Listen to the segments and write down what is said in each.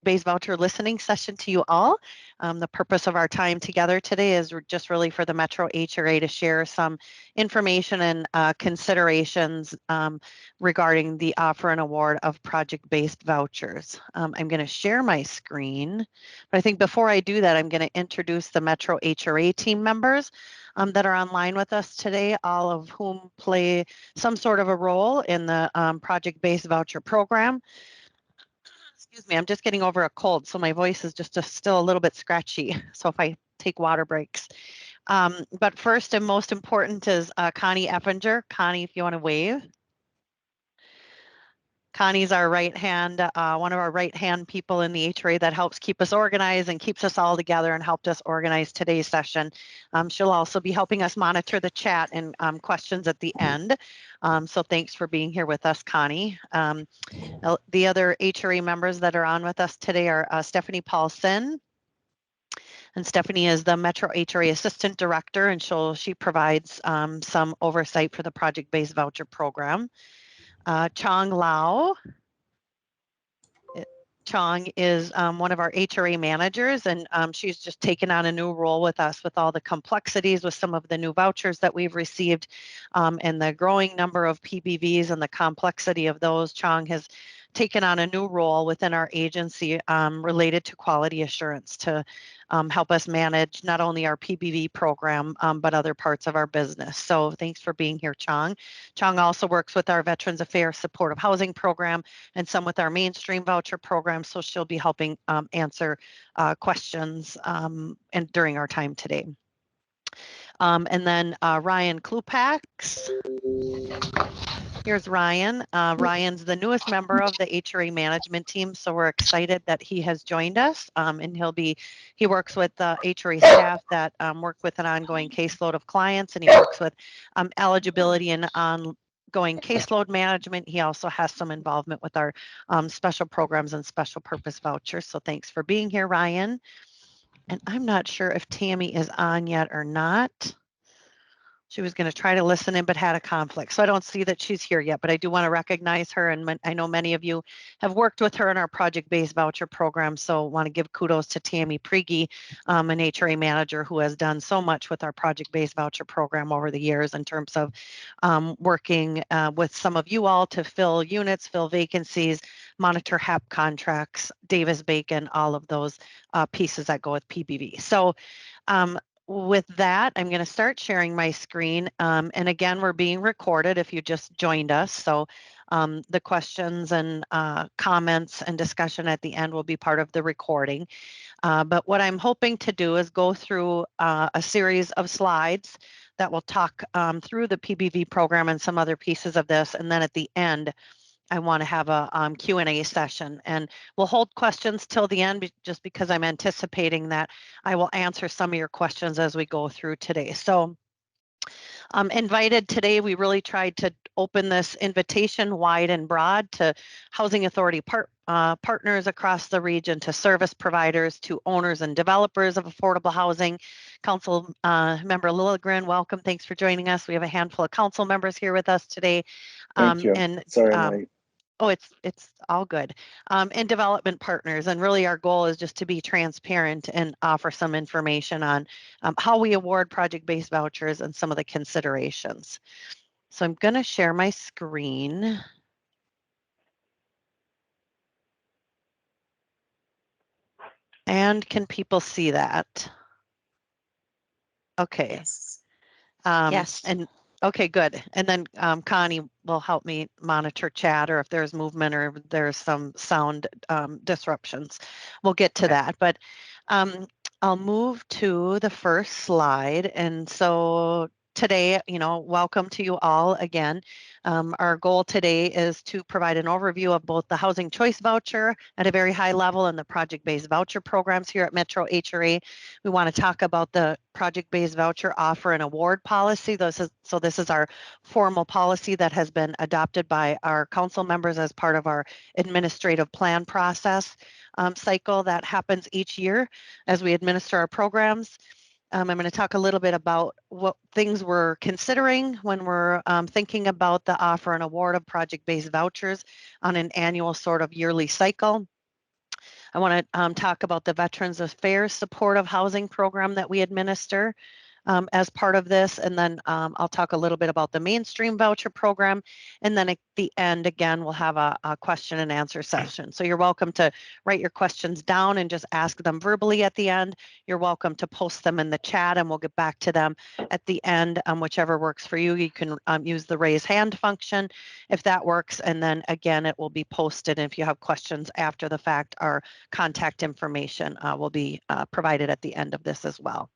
project-based voucher listening session to you all. The purpose of our time together today is just really for the Metro HRA to share some information and considerations regarding the offer and award of project-based vouchers. I'm going to share my screen, but I think before I do that, I'm going to introduce the Metro HRA team members that are online with us today, all of whom play some sort of a role in the project-based voucher program. Excuse me, I'm just getting over a cold, so my voice is just still a little bit scratchy. So if I take water breaks. But first and most important is Connie Eppinger. Connie, if you want to wave. Connie's our right hand, one of our right hand people in the HRA that helps keep us organized and keeps us all together and helped us organize today's session. She'll also be helping us monitor the chat and questions at the end. So thanks for being here with us, Connie. The other HRA members that are on with us today are Stephanie Paulson. And Stephanie is the Metro HRA Assistant Director, and she provides some oversight for the project-based voucher program. Chong Lau. Chong is one of our HRA managers, and she's just taken on a new role with us with all the complexities with some of the new vouchers that we've received and the growing number of PBVs and the complexity of those. Chong has taken on a new role within our agency related to quality assurance to help us manage not only our PBV program, but other parts of our business. So thanks for being here, Chong. Chong also works with our Veterans Affairs Supportive Housing Program and some with our mainstream voucher program. So she'll be helping answer questions and during our time today. And then Ryan Klupax. Here's Ryan. Ryan's the newest member of the HRA management team, so we're excited that he has joined us. And he works with the HRA staff that work with an ongoing caseload of clients, and he works with eligibility and ongoing caseload management. He also has some involvement with our special programs and special purpose vouchers. So thanks for being here, Ryan. And I'm not sure if Tammy is on yet or not. She was going to try to listen in, but had a conflict. So I don't see that she's here yet, but I do want to recognize her. And I know many of you have worked with her in our project-based voucher program. So I want to give kudos to Tammy Priege, an HRA manager who has done so much with our project-based voucher program over the years in terms of working with some of you all to fill units, fill vacancies, monitor HAP contracts, Davis-Bacon, all of those pieces that go with PBV. So with that, I'm going to start sharing my screen. And again, we're being recorded if you just joined us. So the questions and comments and discussion at the end will be part of the recording. But what I'm hoping to do is go through a series of slides that will talk through the PBV program and some other pieces of this. And then at the end, I want to have a Q&A session, and we'll hold questions till the end just because I'm anticipating that I will answer some of your questions as we go through today. So invited today, we really tried to open this invitation wide and broad to housing authority partners across the region, to service providers, to owners and developers of affordable housing. Council member Lilligren, welcome. Thanks for joining us. We have a handful of council members here with us today. Thank you. And sorry, oh, it's all good. And development partners. And really our goal is just to be transparent and offer some information on how we award project-based vouchers and some of the considerations. So I'm going to share my screen. And can people see that? Okay. Yes. Yes. And okay, good. And then Connie will help me monitor chat, or if there's movement or there's some sound disruptions. We'll get to that. But I'll move to the first slide. And so today, welcome to you all again. Our goal today is to provide an overview of both the Housing Choice Voucher at a very high level and the project-based voucher programs here at Metro HRA. We want to talk about the project-based voucher offer and award policy. This is our formal policy that has been adopted by our council members as part of our administrative plan process cycle that happens each year as we administer our programs. I'm going to talk a little bit about what things we're considering when we're thinking about the offer and award of project-based vouchers on an annual sort of yearly cycle. I want to talk about the Veterans Affairs Supportive Housing Program that we administer as part of this. And then I'll talk a little bit about the mainstream voucher program. And then at the end, again, we'll have a question and answer session. So you're welcome to write your questions down and just ask them verbally at the end. You're welcome to post them in the chat and we'll get back to them at the end, whichever works for you. You can use the raise hand function if that works. And then again, it will be posted. And if you have questions after the fact, our contact information will be provided at the end of this as well.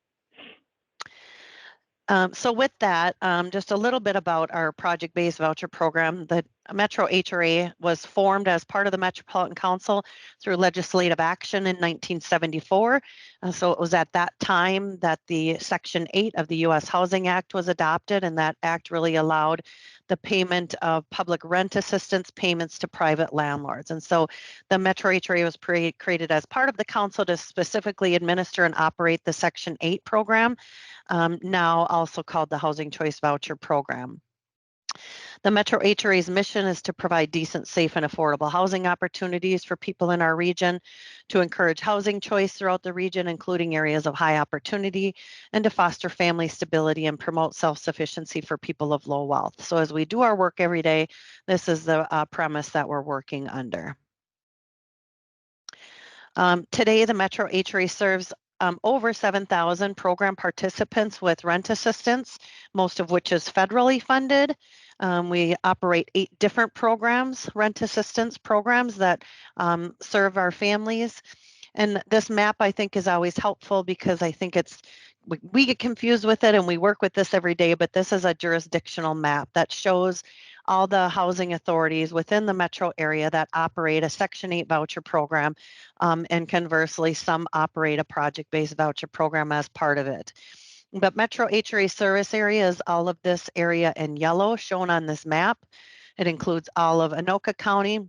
So with that, just a little bit about our project-based voucher program. The Metro HRA was formed as part of the Metropolitan Council through legislative action in 1974. So it was at that time that the Section 8 of the U.S. Housing Act was adopted, and that act really allowed the payment of public rent assistance payments to private landlords. And so the Metro HRA was created as part of the council to specifically administer and operate the Section 8 program, now also called the Housing Choice Voucher Program. The Metro HRA's mission is to provide decent, safe, and affordable housing opportunities for people in our region, to encourage housing choice throughout the region, including areas of high opportunity, and to foster family stability and promote self-sufficiency for people of low wealth. So as we do our work every day, this is the premise that we're working under. Today, the Metro HRA serves over 7,000 program participants with rent assistance, most of which is federally funded. We operate 8 different programs, rent assistance programs that serve our families. And this map, I think, is always helpful because I think we get confused with it and we work with this every day, but this is a jurisdictional map that shows all the housing authorities within the metro area that operate a Section 8 voucher program, and conversely, some operate a project-based voucher program as part of it. But Metro HRA service area is all of this area in yellow shown on this map. It includes all of Anoka County,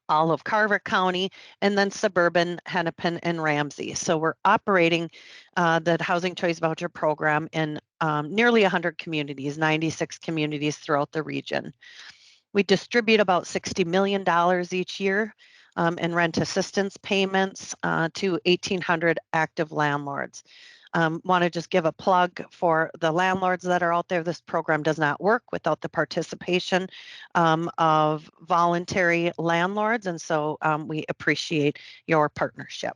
all of Carver County, and then suburban Hennepin and Ramsey. So we're operating the Housing Choice Voucher Program in nearly 100 communities, 96 communities throughout the region. We distribute about $60 million each year in rent assistance payments to 1,800 active landlords. Want to just give a plug for the landlords that are out there. This program does not work without the participation of voluntary landlords, and so we appreciate your partnership.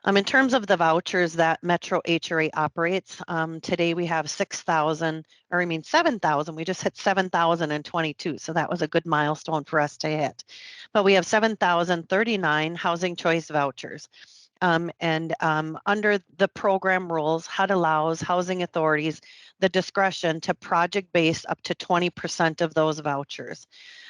In terms of the vouchers that Metro HRA operates, today we have 7,000, we just hit 7,022, so that was a good milestone for us to hit. But we have 7,039 housing choice vouchers. And under the program rules, HUD allows housing authorities the discretion to project-base up to 20% of those vouchers.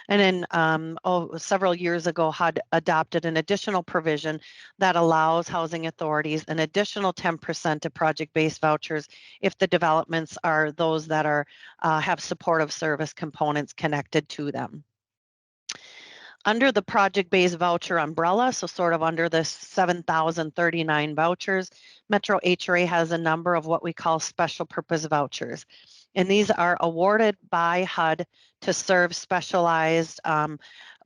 And then several years ago, HUD adopted an additional provision that allows housing authorities an additional 10% of project-based vouchers if the developments are those that are have supportive service components connected to them. Under the project-based voucher umbrella, so sort of under the 7,039 vouchers, Metro HRA has a number of what we call special purpose vouchers. And these are awarded by HUD to serve specialized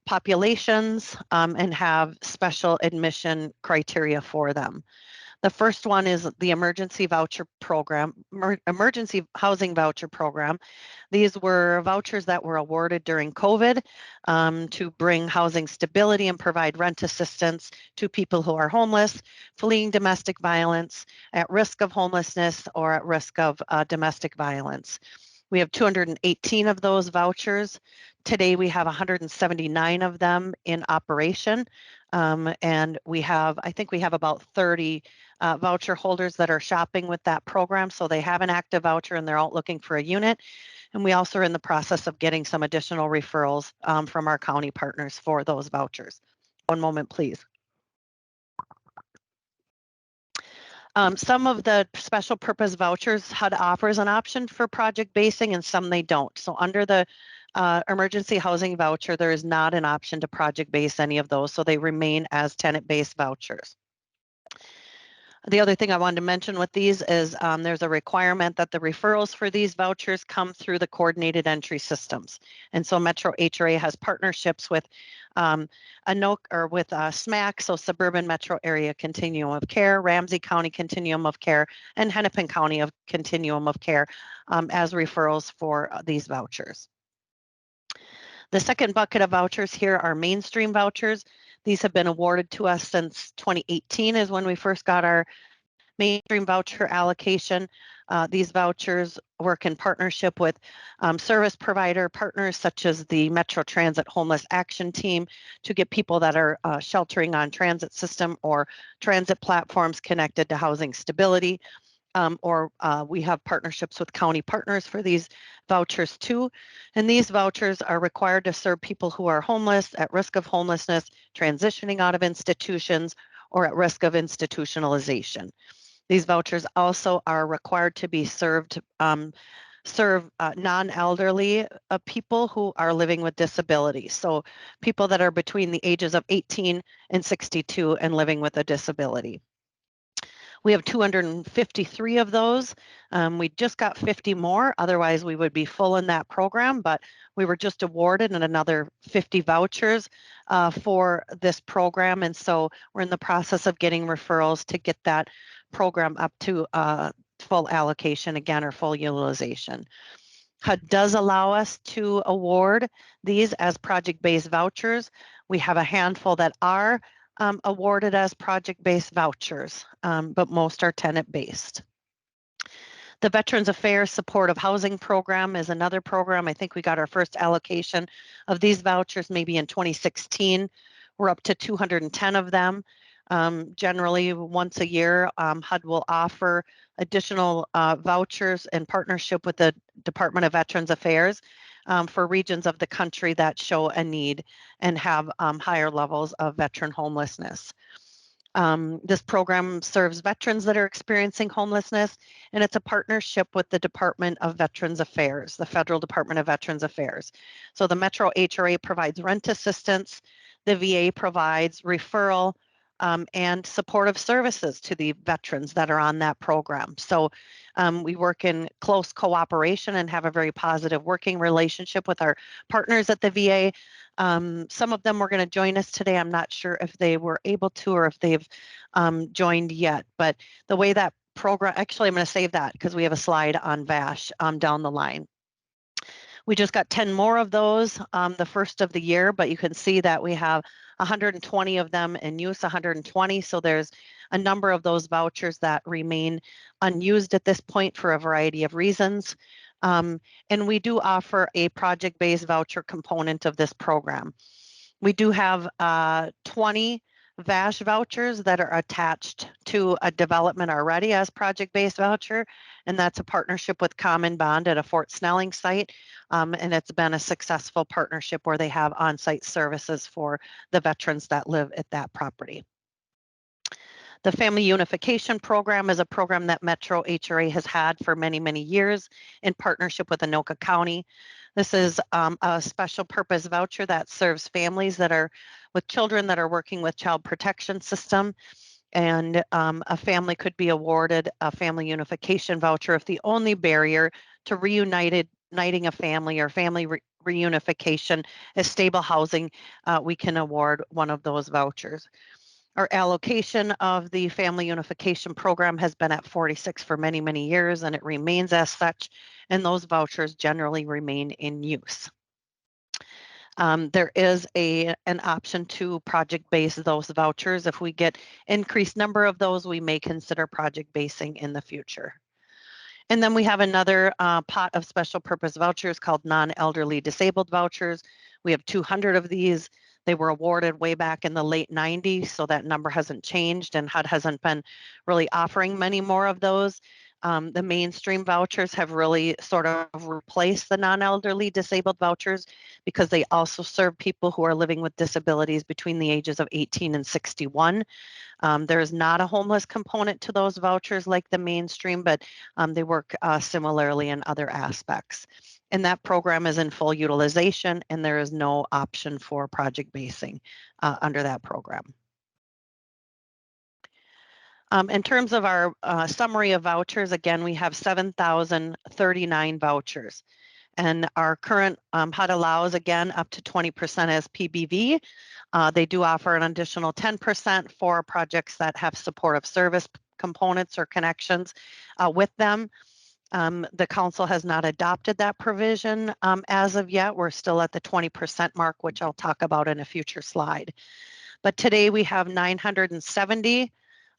populations and have special admission criteria for them. The first one is the emergency voucher program, emergency housing voucher program. These were vouchers that were awarded during COVID to bring housing stability and provide rent assistance to people who are homeless, fleeing domestic violence, at risk of homelessness, or at risk of domestic violence. We have 218 of those vouchers. Today we have 179 of them in operation. And I think we have about 30 voucher holders that are shopping with that program. So they have an active voucher and they're out looking for a unit. And we also are in the process of getting some additional referrals from our county partners for those vouchers. One moment, please. Some of the special purpose vouchers, HUD offers an option for project basing and some they don't. So under the emergency housing voucher, there is not an option to project base any of those. So they remain as tenant-based vouchers. The other thing I wanted to mention with these is there's a requirement that the referrals for these vouchers come through the coordinated entry systems. And so Metro HRA has partnerships with with SMAC, so Suburban Metro Area Continuum of Care, Ramsey County Continuum of Care, and Hennepin County of Continuum of Care as referrals for these vouchers. The second bucket of vouchers here are mainstream vouchers. These have been awarded to us since 2018 is when we first got our mainstream voucher allocation. These vouchers work in partnership with service provider partners such as the Metro Transit Homeless Action Team to get people that are sheltering on transit system or transit platforms connected to housing stability. We have partnerships with county partners for these vouchers too. And these vouchers are required to serve people who are homeless, at risk of homelessness, transitioning out of institutions, or at risk of institutionalization. These vouchers also are required to be serve non-elderly people who are living with disabilities. So people that are between the ages of 18 and 62 and living with a disability. We have 253 of those. We just got 50 more. Otherwise, we would be full in that program, but we were just awarded another 50 vouchers for this program. And so we're in the process of getting referrals to get that program up to full allocation again, or full utilization. HUD does allow us to award these as project-based vouchers. We have a handful that are awarded as project-based vouchers, but most are tenant-based. The Veterans Affairs Supportive Housing Program is another program. I think we got our first allocation of these vouchers maybe in 2016. We're up to 210 of them. Generally, once a year, HUD will offer additional vouchers in partnership with the Department of Veterans Affairs for regions of the country that show a need and have higher levels of veteran homelessness. This program serves veterans that are experiencing homelessness, and it's a partnership with the Department of Veterans Affairs, the Federal Department of Veterans Affairs. So the Metro HRA provides rent assistance, the VA provides referral and supportive services to the veterans that are on that program. So we work in close cooperation and have a very positive working relationship with our partners at the VA. Some of them were going to join us today. I'm not sure if they were able to or if they've joined yet, but the way that program, actually, I'm going to save that because we have a slide on VASH down the line. We just got 10 more of those the first of the year, but you can see that we have 120 of them in use, 120. So there's a number of those vouchers that remain unused at this point for a variety of reasons. And we do offer a project-based voucher component of this program. We do have 20 VASH vouchers that are attached to a development already as project-based voucher, and that's a partnership with Common Bond at a Fort Snelling site, and it's been a successful partnership where they have on-site services for the veterans that live at that property. The Family Unification Program is a program that Metro HRA has had for many, many years in partnership with Anoka County. This is a special purpose voucher that serves families that are with children that are working with child protection system. And a family could be awarded a family unification voucher if the only barrier to reuniting a family or family reunification is stable housing. We can award one of those vouchers. Our allocation of the Family Unification Program has been at 46 for many, many years, and it remains as such, and those vouchers generally remain in use. There is an option to project-base those vouchers. If we get increased number of those, we may consider project basing in the future. And then we have another pot of special purpose vouchers called non-elderly disabled vouchers. We have 200 of these. They were awarded way back in the late 90s, so that number hasn't changed, and HUD hasn't been really offering many more of those. The mainstream vouchers have really sort of replaced the non-elderly disabled vouchers because they also serve people who are living with disabilities between the ages of 18 and 61. There is not a homeless component to those vouchers like the mainstream, but they work similarly in other aspects. And that program is in full utilization, and there is no option for project basing under that program. In terms of our summary of vouchers, again, we have 7,039 vouchers. And our current HUD allows, again, up to 20% as PBV. They do offer an additional 10% for projects that have supportive service components or connections with them. The council has not adopted that provision as of yet. We're still at the 20% mark, which I'll talk about in a future slide. But today we have 970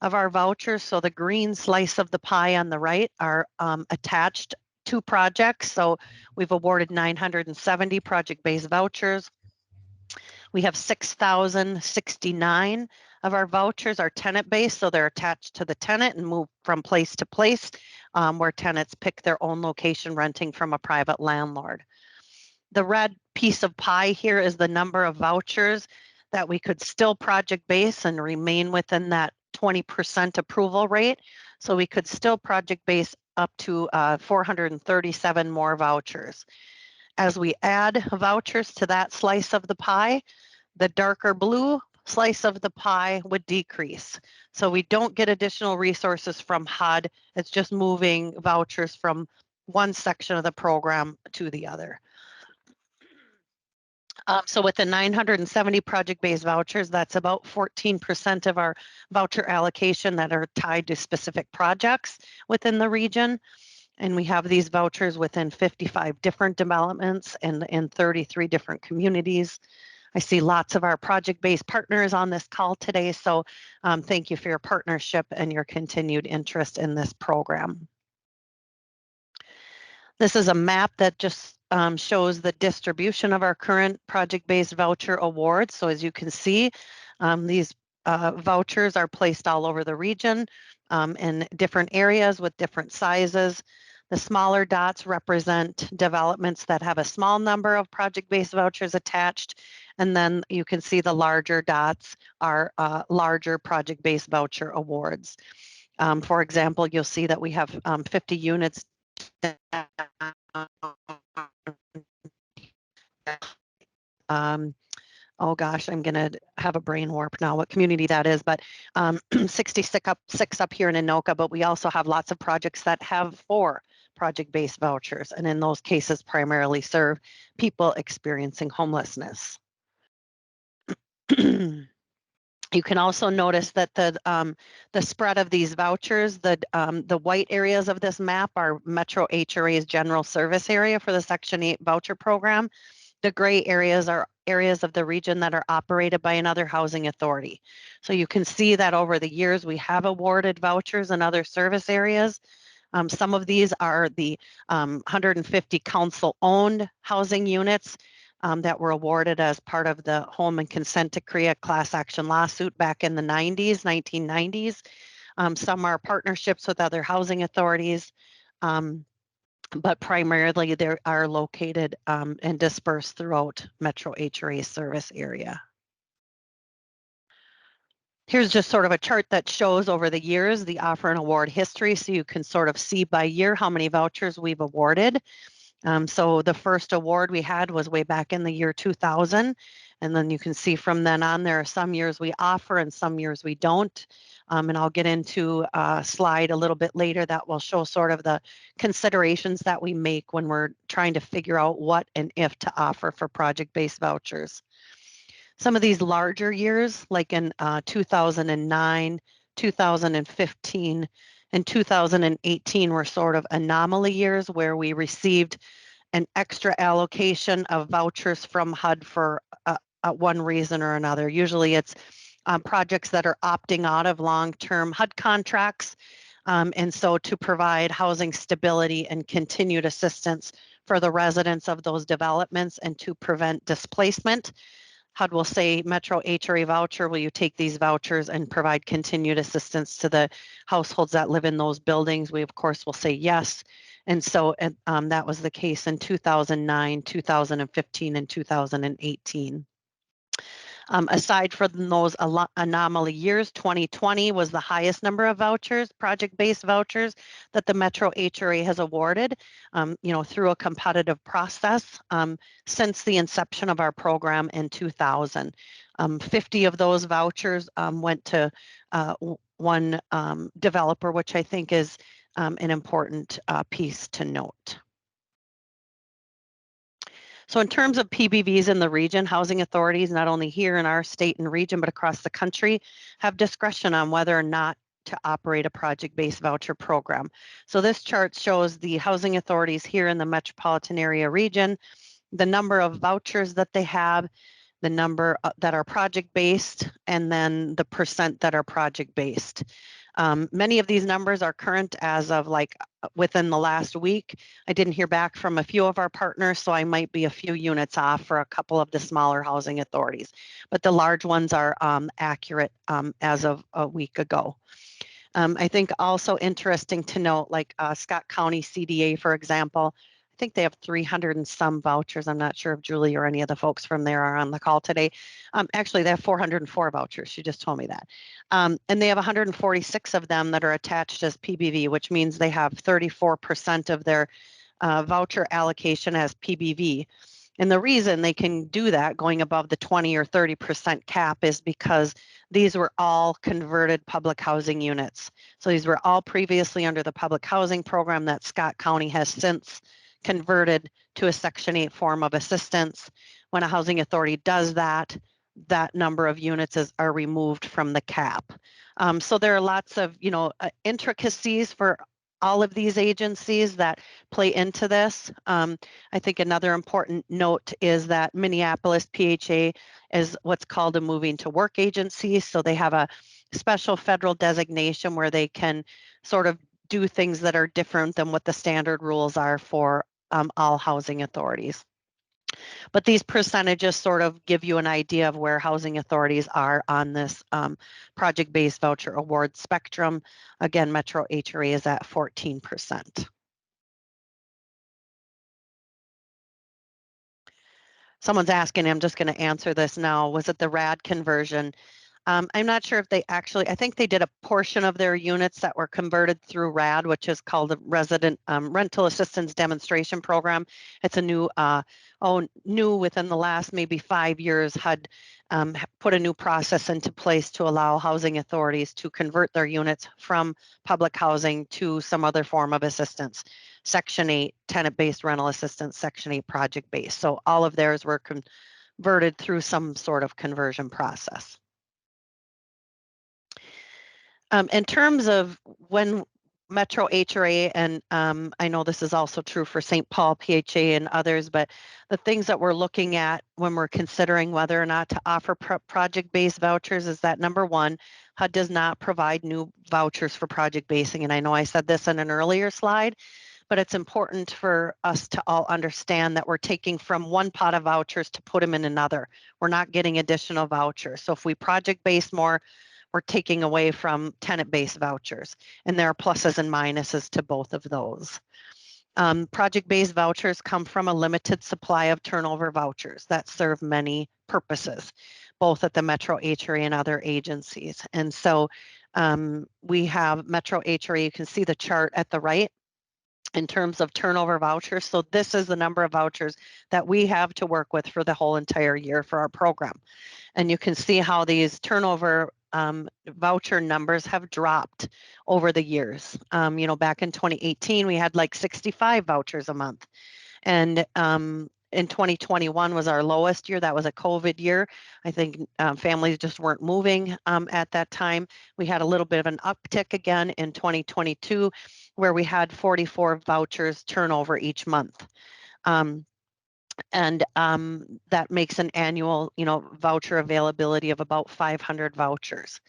of our vouchers. So the green slice of the pie on the right are attached to projects. So we've awarded 970 project-based vouchers. We have 6,069 of our vouchers are tenant-based, so they're attached to the tenant and move from place to place where tenants pick their own location, renting from a private landlord. The red piece of pie here is the number of vouchers that we could still project-base and remain within that 20% approval rate. So we could still project-base up to 437 more vouchers. As we add vouchers to that slice of the pie, the darker blue slice of the pie would decrease. So we don't get additional resources from HUD. It's just moving vouchers from one section of the program to the other. So with the 970 project-based vouchers, that's about 14% of our voucher allocation that are tied to specific projects within the region. And we have these vouchers within 55 different developments and in 33 different communities. I see lots of our project-based partners on this call today, so thank you for your partnership and your continued interest in this program. This is a map that just shows the distribution of our current project-based voucher awards. So as you can see, these vouchers are placed all over the region in different areas with different sizes. The smaller dots represent developments that have a small number of project-based vouchers attached. And then you can see the larger dots are larger project-based voucher awards. For example, you'll see that we have 50 units oh gosh, I'm gonna have a brain warp now what community that is, but 66 up here in Anoka, but we also have lots of projects that have 4 project-based vouchers, and in those cases primarily serve people experiencing homelessness. You can also notice that the spread of these vouchers, the white areas of this map are Metro HRA's general service area for the Section 8 voucher program. The gray areas are areas of the region that are operated by another housing authority. So you can see that over the years we have awarded vouchers in other service areas. Some of these are the 150 council-owned housing units that were awarded as part of the Home and Consent Decree class action lawsuit back in the 1990s. Some are partnerships with other housing authorities, but primarily they are located and dispersed throughout Metro HRA service area. Here's just sort of a chart that shows over the years the offer and award history, so you can sort of see by year how many vouchers we've awarded. So the first award we had was way back in the year 2000, and then you can see from then on there are some years we offer and some years we don't. And I'll get into a slide a little bit later that will show sort of the considerations that we make when we're trying to figure out what and if to offer for project-based vouchers. Some of these larger years, like in 2009, 2015, and 2018 were sort of anomaly years where we received an extra allocation of vouchers from HUD for one reason or another. Usually it's projects that are opting out of long-term HUD contracts. And so to provide housing stability and continued assistance for the residents of those developments and to prevent displacement, HUD will say, Metro HRA voucher, will you take these vouchers and provide continued assistance to the households that live in those buildings? We, of course, will say yes. And so that was the case in 2009, 2015, and 2018. Aside from those anomaly years, 2020 was the highest number of vouchers, project-based vouchers, that the Metro HRA has awarded, through a competitive process since the inception of our program in 2000. 50 of those vouchers went to one developer, which I think is an important piece to note. So in terms of PBVs in the region, housing authorities, not only here in our state and region, but across the country, have discretion on whether or not to operate a project-based voucher program. So this chart shows the housing authorities here in the metropolitan area region, the number of vouchers that they have, the number that are project-based, and then the percent that are project-based. Many of these numbers are current as of within the last week. I didn't hear back from a few of our partners, so I might be a few units off for a couple of the smaller housing authorities, but the large ones are accurate as of a week ago. I think also interesting to note, like Scott County CDA, for example, I think they have 300 and some vouchers. I'm not sure if Julie or any of the folks from there are on the call today. Actually, they have 404 vouchers. She just told me that. And they have 146 of them that are attached as PBV, which means they have 34% of their voucher allocation as PBV. And the reason they can do that, going above the 20 or 30% cap, is because these were all converted public housing units. So these were all previously under the public housing program that Scott County has since converted to a Section 8 form of assistance. When a housing authority does that, that number of units are removed from the cap. So there are lots of, intricacies for all of these agencies that play into this. I think another important note is that Minneapolis PHA is what's called a moving to work agency. So they have a special federal designation where they can sort of do things that are different than what the standard rules are for all housing authorities. But these percentages sort of give you an idea of where housing authorities are on this project-based voucher award spectrum. Again, Metro HRA is at 14%. Someone's asking, I'm just going to answer this now. Was it the RAD conversion? I'm not sure if they actually, I think they did a portion of their units that were converted through RAD, which is called the Resident Rental Assistance Demonstration Program. It's a new, new within the last maybe 5 years, HUD put a new process into place to allow housing authorities to convert their units from public housing to some other form of assistance. Section 8, tenant-based rental assistance, Section 8 project-based. So all of theirs were converted through some sort of conversion process. In terms of when Metro HRA, and I know this is also true for St. Paul PHA and others, but the things that we're looking at when we're considering whether or not to offer project-based vouchers is that, number one, HUD does not provide new vouchers for project basing. And I know I said this in an earlier slide, but it's important for us to all understand that we're taking from one pot of vouchers to put them in another. We're not getting additional vouchers. So if we project-base more, we're taking away from tenant-based vouchers, and there are pluses and minuses to both of those. Project-based vouchers come from a limited supply of turnover vouchers that serve many purposes, both at the Metro HRA and other agencies. And so we have Metro HRA, you can see the chart at the right in terms of turnover vouchers. So this is the number of vouchers that we have to work with for the whole entire year for our program. And you can see how these turnover voucher numbers have dropped over the years. Back in 2018, we had like 65 vouchers a month. And in 2021 was our lowest year. That was a COVID year. I think families just weren't moving at that time. We had a little bit of an uptick again in 2022, where we had 44 vouchers turnover each month. And that makes an annual, voucher availability of about 500 vouchers.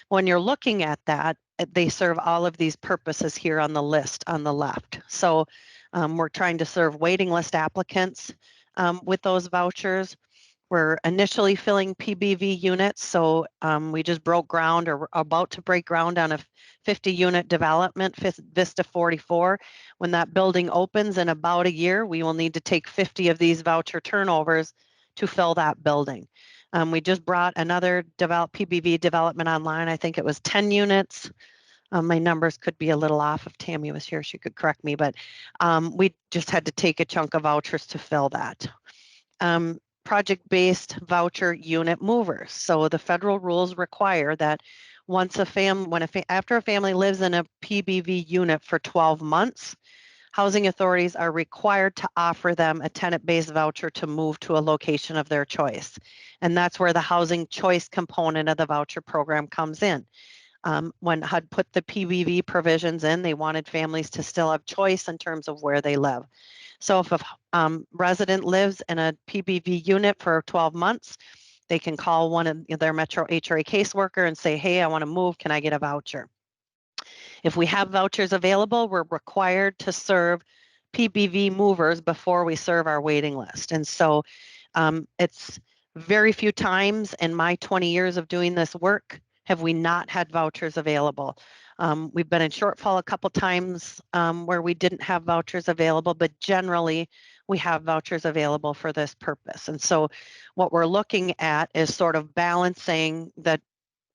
When you're looking at that, they serve all of these purposes here on the list on the left. So we're trying to serve waiting list applicants with those vouchers. We're initially filling PBV units, so we just broke ground or about to break ground on a 50-unit development, Vista 44. When that building opens in about a year, we will need to take 50 of these voucher turnovers to fill that building. We just brought another PBV development online. I think it was 10 units. My numbers could be a little off. If Tammy was here, she could correct me, but we just had to take a chunk of vouchers to fill that. project-based voucher unit movers. So the federal rules require that once after a family lives in a PBV unit for 12 months, housing authorities are required to offer them a tenant-based voucher to move to a location of their choice. And that's where the housing choice component of the voucher program comes in. When HUD put the PBV provisions in, they wanted families to still have choice in terms of where they live. So if a resident lives in a PBV unit for 12 months, they can call one of their Metro HRA caseworker and say, hey, I want to move, can I get a voucher? If we have vouchers available, we're required to serve PBV movers before we serve our waiting list. And so it's very few times in my 20 years of doing this work have we not had vouchers available. We've been in shortfall a couple times where we didn't have vouchers available, but generally we have vouchers available for this purpose. And so what we're looking at is sort of balancing the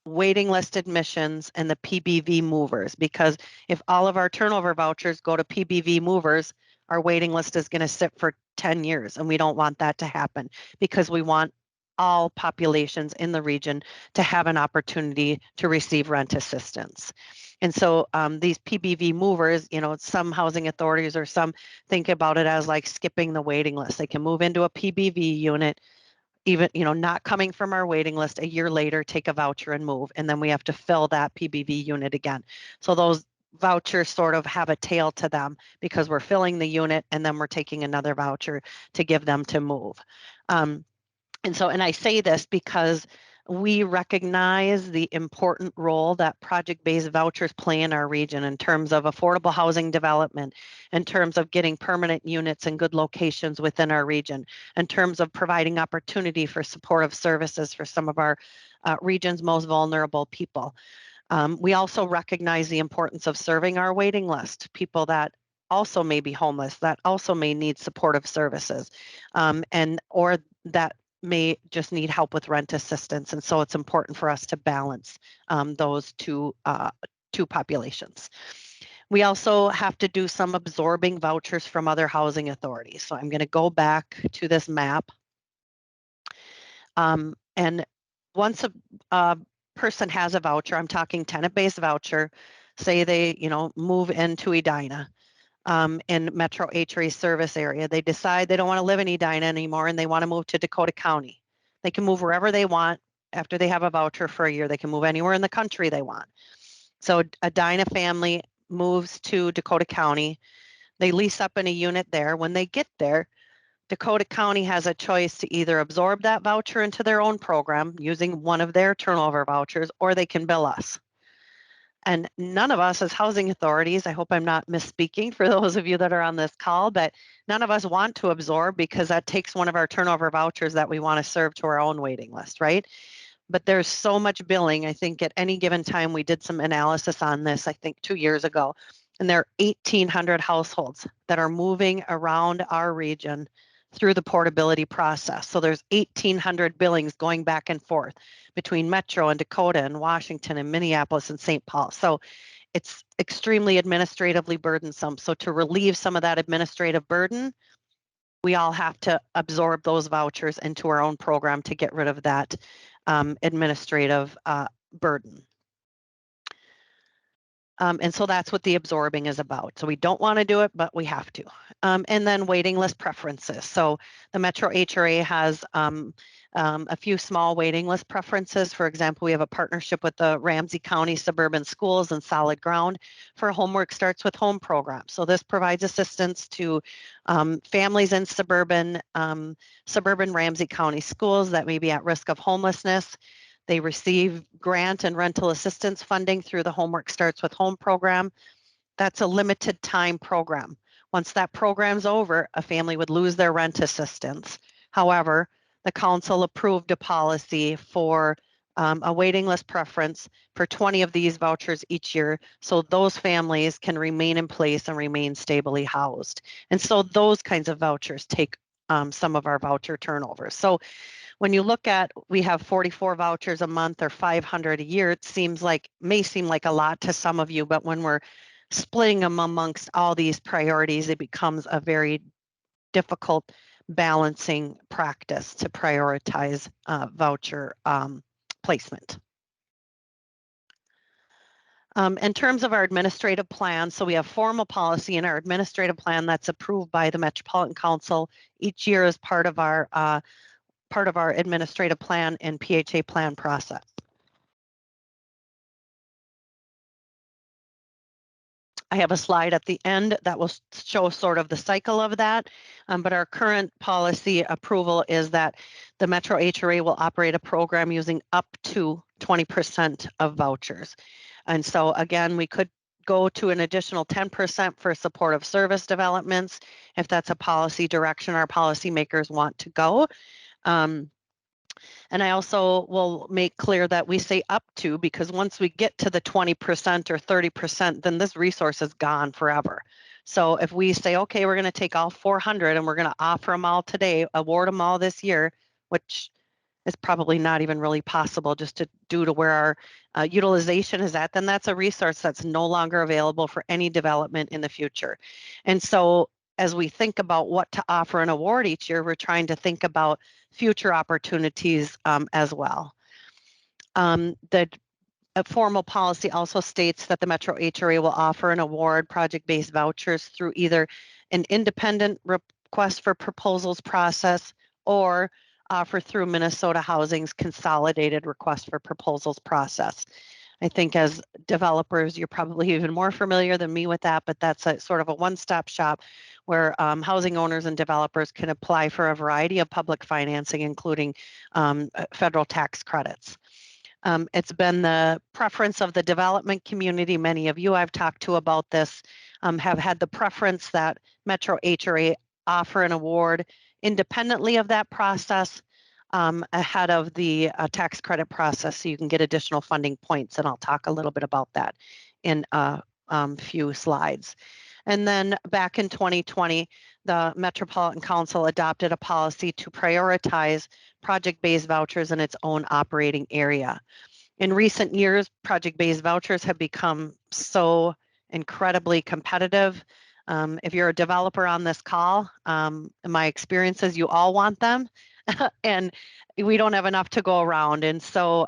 waiting list admissions and the PBV movers, because if all of our turnover vouchers go to PBV movers, our waiting list is going to sit for 10 years, and we don't want that to happen because we want all populations in the region to have an opportunity to receive rent assistance. And so these PBV movers, some housing authorities or some think about it as like skipping the waiting list. They can move into a PBV unit, even not coming from our waiting list, a year later take a voucher and move, and then we have to fill that PBV unit again. So those vouchers sort of have a tail to them because we're filling the unit and then we're taking another voucher to give them to move. And I say this because we recognize the important role that project-based vouchers play in our region in terms of affordable housing development, in terms of getting permanent units in good locations within our region, in terms of providing opportunity for supportive services for some of our region's most vulnerable people. We also recognize the importance of serving our waiting list, people that also may be homeless, that also may need supportive services, or that may just need help with rent assistance. And so it's important for us to balance those two populations. We also have to do some absorbing vouchers from other housing authorities. So I'm going to go back to this map. And once a person has a voucher, I'm talking tenant-based voucher, say they move into Edina, in Metro HRA service area. They decide they don't want to live in Edina anymore and they want to move to Dakota County. They can move wherever they want after they have a voucher for a year. They can move anywhere in the country they want. So a Edina family moves to Dakota County. They lease up in a unit there. When they get there, Dakota County has a choice to either absorb that voucher into their own program using one of their turnover vouchers, or they can bill us. And none of us as housing authorities, I hope I'm not misspeaking for those of you that are on this call, but none of us want to absorb because that takes one of our turnover vouchers that we want to serve to our own waiting list, right? But there's so much billing. I think at any given time, we did some analysis on this, I think 2 years ago, and there are 1,800 households that are moving around our region through the portability process. So there's 1,800 billings going back and forth between Metro and Dakota and Washington and Minneapolis and St. Paul. So it's extremely administratively burdensome. So to relieve some of that administrative burden, we all have to absorb those vouchers into our own program to get rid of that administrative burden. And so that's what the absorbing is about. So we don't want to do it, but we have to. And then waiting list preferences. So the Metro HRA has a few small waiting list preferences. For example, we have a partnership with the Ramsey County Suburban Schools and Solid Ground for Homework Starts with Home program. So this provides assistance to families in suburban Ramsey County schools that may be at risk of homelessness. They receive grant and rental assistance funding through the Homework Starts with Home program. That's a limited time program. Once that program's over, a family would lose their rent assistance. However, the council approved a policy for a waiting list preference for 20 of these vouchers each year, so those families can remain in place and remain stably housed. And so those kinds of vouchers take some of our voucher turnovers. So when you look at, we have 44 vouchers a month or 500 a year, it may seem like a lot to some of you, but when we're splitting them amongst all these priorities, it becomes a very difficult balancing practice to prioritize voucher placement. In terms of our administrative plan, so we have formal policy in our administrative plan that's approved by the Metropolitan Council each year as part of our administrative plan and PHA plan process. I have a slide at the end that will show sort of the cycle of that, but our current policy approval is that the Metro HRA will operate a program using up to 20% of vouchers. And so again, we could go to an additional 10% for supportive service developments if that's a policy direction our policymakers want to go. And I also will make clear that we say up to, because once we get to the 20% or 30%, then this resource is gone forever. So if we say, okay, we're going to take all 400 and we're going to offer them all today, award them all this year, which is probably not even really possible just due to where our utilization is at, then that's a resource that's no longer available for any development in the future. And so as we think about what to offer an award each year, we're trying to think about future opportunities as well. The formal policy also states that the Metro HRA will offer an award project-based vouchers through either an independent request for proposals process or offer through Minnesota Housing's consolidated request for proposals process. I think as developers, you're probably even more familiar than me with that, but that's a sort of a one-stop shop where housing owners and developers can apply for a variety of public financing, including federal tax credits. It's been the preference of the development community. Many of you I've talked to about this have had the preference that Metro HRA offer an award independently of that process ahead of the tax credit process, so you can get additional funding points. And I'll talk a little bit about that in a few slides. And then back in 2020, the Metropolitan Council adopted a policy to prioritize project-based vouchers in its own operating area. In recent years, project-based vouchers have become so incredibly competitive. If you're a developer on this call, in my experience is you all want them and we don't have enough to go around. And so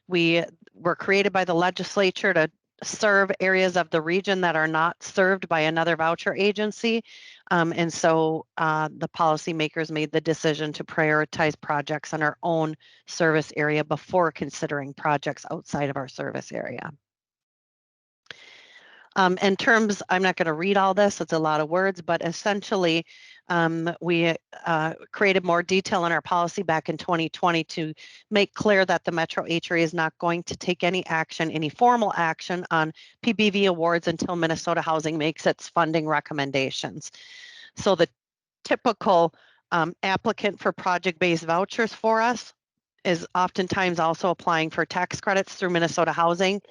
we were created by the legislature to serve areas of the region that are not served by another voucher agency. And so the policymakers made the decision to prioritize projects in our own service area before considering projects outside of our service area. In terms, I'm not going to read all this, it's a lot of words, but essentially we created more detail in our policy back in 2020 to make clear that the Metro HRA is not going to take any action, any formal action on PBV awards until Minnesota Housing makes its funding recommendations. So the typical applicant for project-based vouchers for us is oftentimes also applying for tax credits through Minnesota Housing.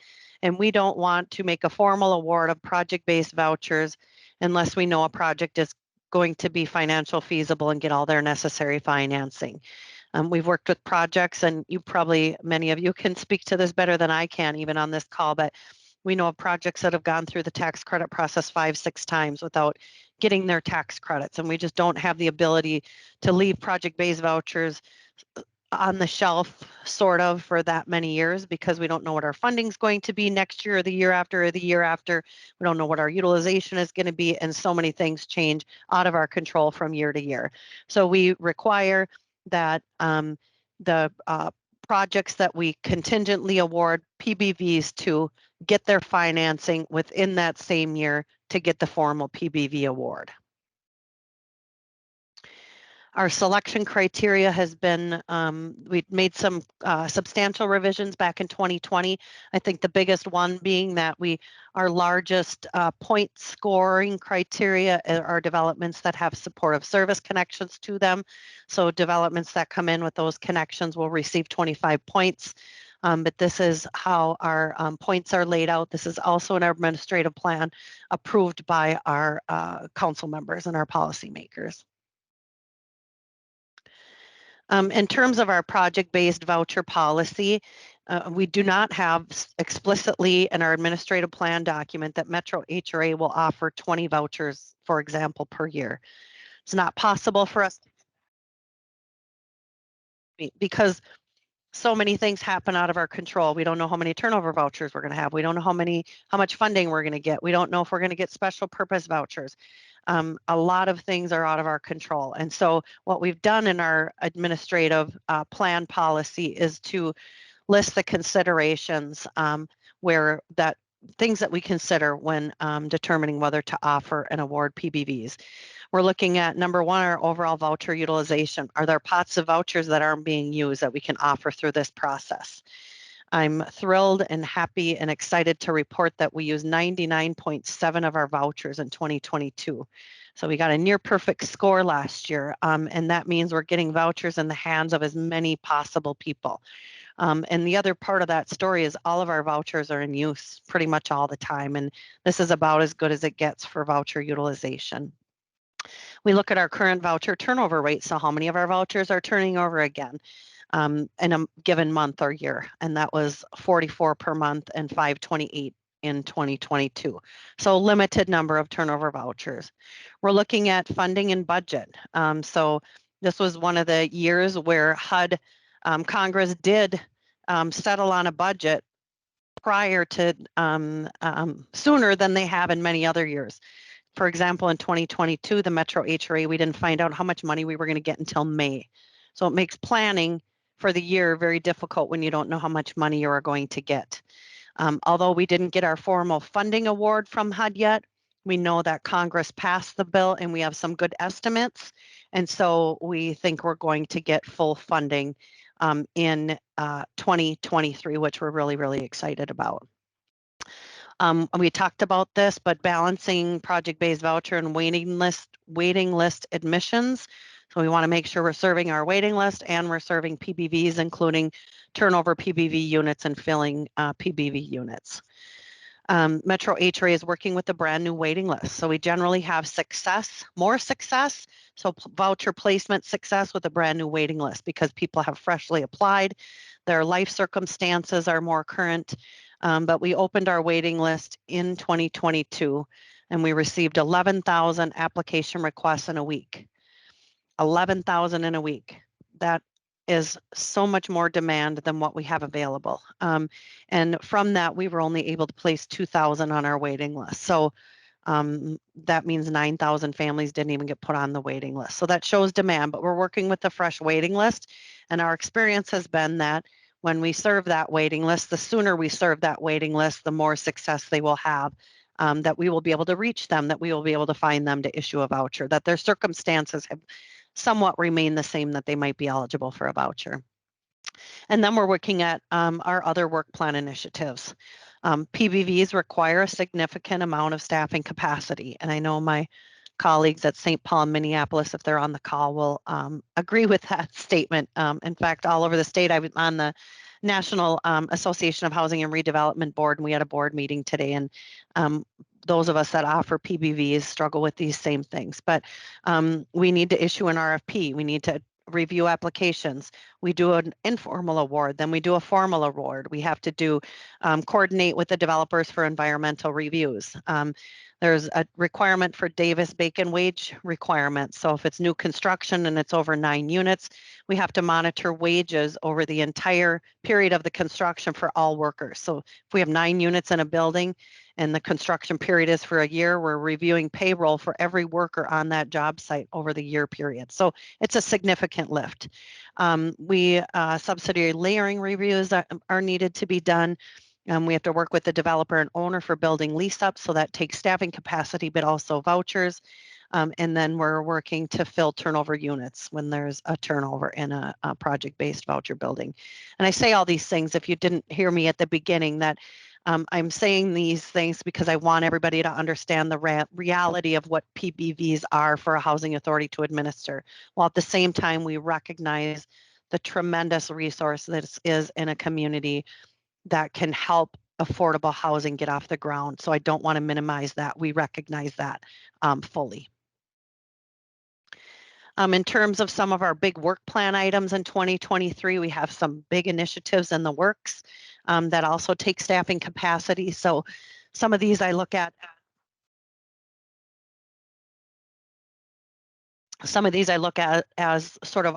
And we don't want to make a formal award of project-based vouchers unless we know a project is going to be financial feasible and get all their necessary financing. We've worked with projects, and many of you can speak to this better than I can even on this call, but we know of projects that have gone through the tax credit process 5-6 times without getting their tax credits. And we just don't have the ability to leave project-based vouchers on the shelf sort of for that many years because we don't know what our funding is going to be next year or the year after or the year after. We don't know what our utilization is going to be, and so many things change out of our control from year to year. So we require that the projects that we contingently award PBVs to get their financing within that same year to get the formal PBV award. Our selection criteria has been, we made some substantial revisions back in 2020. I think the biggest one being that our largest point scoring criteria are developments that have supportive service connections to them. So developments that come in with those connections will receive 25 points. But this is how our points are laid out. This is also in our administrative plan approved by our council members and our policymakers. In terms of our project-based voucher policy, we do not have explicitly in our administrative plan document that Metro HRA will offer 20 vouchers, for example, per year. It's not possible for us because so many things happen out of our control. We don't know how many turnover vouchers we're going to have. We don't know how much funding we're going to get. We don't know if we're going to get special purpose vouchers. A lot of things are out of our control. And so what we've done in our administrative plan policy is to list the considerations where that things that we consider when determining whether to offer and award PBVs. We're looking at number one, our overall voucher utilization. Are there pots of vouchers that aren't being used that we can offer through this process? I'm thrilled and happy and excited to report that we used 99.7 of our vouchers in 2022. So we got a near perfect score last year, and that means we're getting vouchers in the hands of as many possible people. And the other part of that story is all of our vouchers are in use pretty much all the time, and this is about as good as it gets for voucher utilization. We look at our current voucher turnover rate, so how many of our vouchers are turning over again in a given month or year, and that was 44 per month and 528 in 2022. So limited number of turnover vouchers. We're looking at funding and budget. So this was one of the years where HUD Congress did settle on a budget prior to sooner than they have in many other years. For example, in 2022, the Metro HRA, we didn't find out how much money we were going to get until May. So it makes planning for the year very difficult when you don't know how much money you are going to get. Although we didn't get our formal funding award from HUD yet, we know that Congress passed the bill and we have some good estimates. And so we think we're going to get full funding in 2023, which we're really, really excited about. We talked about this, but balancing project-based voucher and waiting list admissions. So we want to make sure we're serving our waiting list and we're serving PBVs, including turnover PBV units and filling PBV units. Metro HRA is working with a brand new waiting list. So we generally have more success. So voucher placement success with a brand new waiting list because people have freshly applied. Their life circumstances are more current. But we opened our waiting list in 2022 and we received 11,000 application requests in a week. 11,000 in a week. That is so much more demand than what we have available. And from that, we were only able to place 2,000 on our waiting list. So that means 9,000 families didn't even get put on the waiting list. So that shows demand, but we're working with a fresh waiting list. And our experience has been that when we serve that waiting list, the sooner we serve that waiting list, the more success they will have, that we will be able to reach them, that we will be able to find them to issue a voucher, that their circumstances have somewhat remain the same, that they might be eligible for a voucher. And then we're looking at our other work plan initiatives. PBVs require a significant amount of staffing capacity. And I know my colleagues at St. Paul and Minneapolis, if they're on the call, will agree with that statement. In fact, all over the state, I was on the National Association of Housing and Redevelopment Board, and we had a board meeting today. And those of us that offer PBVs struggle with these same things. But we need to issue an RFP. We need to review applications. We do an informal award, then we do a formal award. We have to do coordinate with the developers for environmental reviews. There's a requirement for Davis-Bacon wage requirements. So if it's new construction and it's over 9 units, we have to monitor wages over the entire period of the construction for all workers. So if we have 9 units in a building and the construction period is for a year, we're reviewing payroll for every worker on that job site over the year period. So it's a significant lift. Subsidiary layering reviews are needed to be done. We have to work with the developer and owner for building lease up, so that takes staffing capacity, but also vouchers. And then we're working to fill turnover units when there's a turnover in a project-based voucher building. And I say all these things, if you didn't hear me at the beginning, that I'm saying these things because I want everybody to understand the reality of what PBVs are for a housing authority to administer, while at the same time we recognize the tremendous resource that is in a community that can help affordable housing get off the ground. So I don't want to minimize that. We recognize that fully. In terms of some of our big work plan items in 2023, we have some big initiatives in the works that also take staffing capacity. So some of these I look at Some of these I look at as sort of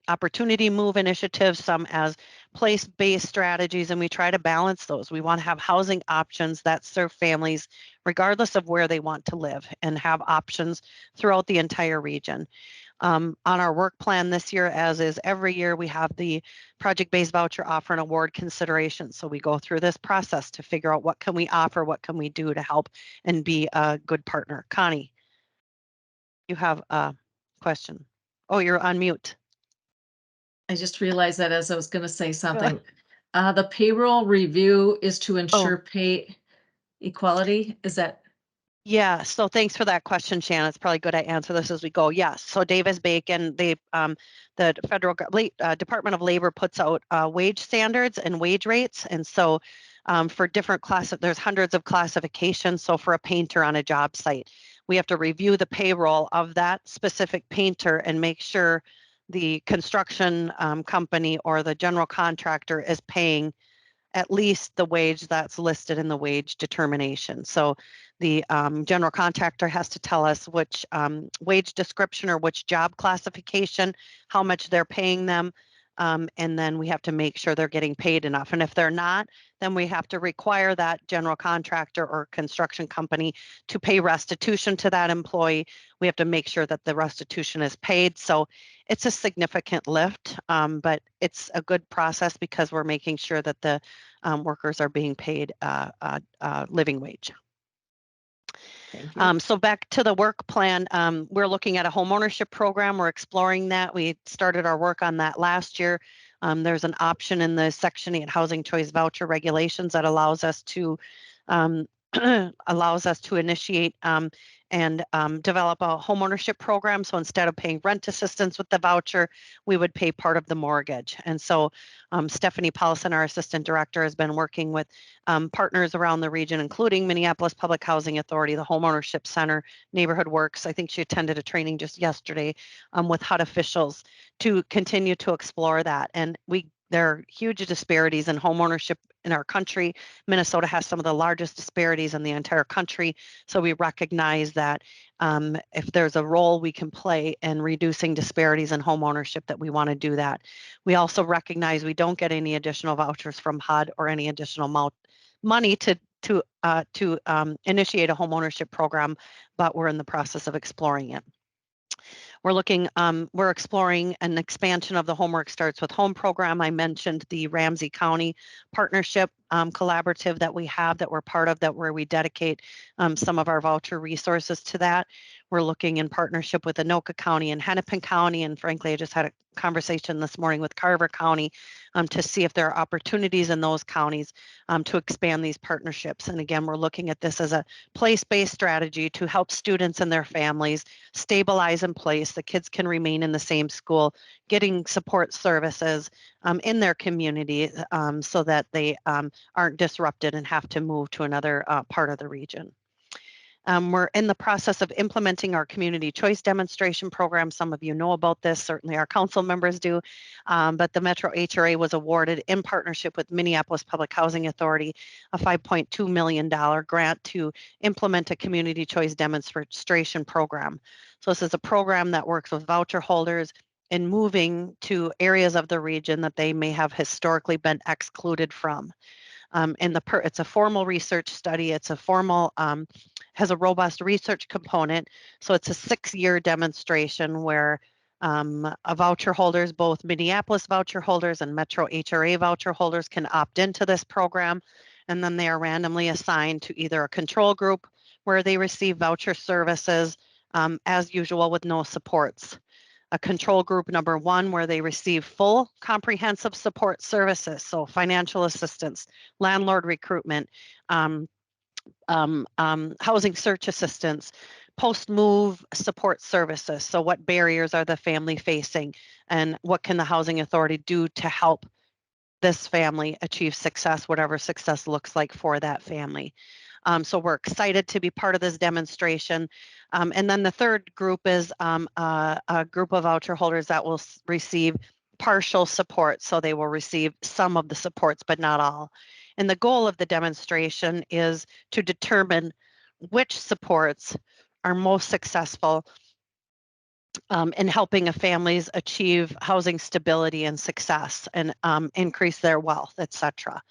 opportunity move initiatives, some as place-based strategies, and we try to balance those. We want to have housing options that serve families regardless of where they want to live and have options throughout the entire region. On our work plan this year, as is every year, we have the project-based voucher offer and award consideration. So we go through this process to figure out what can we offer, what can we do to help and be a good partner. Connie, you have a question. Oh, you're on mute. I just realized that as I was going to say something. The payroll review is to ensure pay equality. Is that? Yeah, so thanks for that question, Shannon. It's probably good I answer this as we go. Yes, so Davis-Bacon, the federal Department of Labor puts out wage standards and wage rates, and so for different there's hundreds of classifications. So for a painter on a job site, we have to review the payroll of that specific painter and make sure the construction company or the general contractor is paying at least the wage that's listed in the wage determination. So the general contractor has to tell us which wage description or which job classification, how much they're paying them, and then we have to make sure they're getting paid enough. And if they're not, then we have to require that general contractor or construction company to pay restitution to that employee. We have to make sure that the restitution is paid. So it's a significant lift, but it's a good process because we're making sure that the workers are being paid a living wage. Thank you. So back to the work plan, we're looking at a homeownership program. We're exploring that. We started our work on that last year. There's an option in the Section 8 Housing Choice Voucher Regulations that allows us to initiate and develop a homeownership program. So instead of paying rent assistance with the voucher, we would pay part of the mortgage. And so Stephanie Paulson, our assistant director, has been working with partners around the region, including Minneapolis Public Housing Authority, the Homeownership Center, Neighborhood Works. I think she attended a training just yesterday with HUD officials to continue to explore that. And there are huge disparities in homeownership in our country. Minnesota has some of the largest disparities in the entire country. So we recognize that if there's a role we can play in reducing disparities in homeownership, that we want to do that. We also recognize we don't get any additional vouchers from HUD or any additional money to initiate a homeownership program, but we're in the process of exploring it. We're exploring an expansion of the Homework Starts with Home program. I mentioned the Ramsey County partnership collaborative that we have, that we're part of, where we dedicate some of our voucher resources to that. We're looking in partnership with Anoka County and Hennepin County, and frankly, I just had a conversation this morning with Carver County to see if there are opportunities in those counties to expand these partnerships. And again, we're looking at this as a place-based strategy to help students and their families stabilize in place. The kids can remain in the same school, getting support services in their community so that they aren't disrupted and have to move to another part of the region. We're in the process of implementing our community choice demonstration program. Some of you know about this, certainly our council members do, but the Metro HRA was awarded in partnership with Minneapolis Public Housing Authority a $5.2 million grant to implement a community choice demonstration program. So this is a program that works with voucher holders in moving to areas of the region that they may have historically been excluded from. It's a formal research study. It's a formal, has a robust research component. So it's a 6-year demonstration where voucher holders, both Minneapolis voucher holders and Metro HRA voucher holders, can opt into this program. And then they are randomly assigned to either a control group where they receive voucher services as usual with no supports. A control group number 1 where they receive full comprehensive support services, so financial assistance, landlord recruitment, housing search assistance, post-move support services. So what barriers are the family facing and what can the housing authority do to help this family achieve success, whatever success looks like for that family. So we're excited to be part of this demonstration. And then the third group is a group of voucher holders that will receive partial support. So they will receive some of the supports, but not all. And the goal of the demonstration is to determine which supports are most successful in helping families achieve housing stability and success and increase their wealth, etc.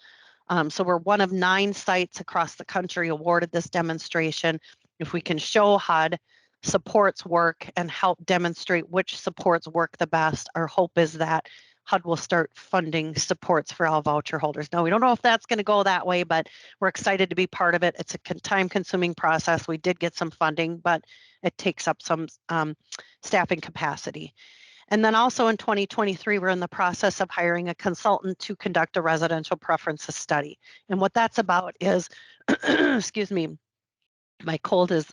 So we're one of 9 sites across the country awarded this demonstration. If we can show HUD supports work and help demonstrate which supports work the best, our hope is that HUD will start funding supports for all voucher holders. Now, we don't know if that's going to go that way, but we're excited to be part of it. It's a time-consuming process. We did get some funding, but it takes up some staffing capacity. And then also in 2023, we're in the process of hiring a consultant to conduct a residential preferences study. And what that's about is, excuse me, my cold is,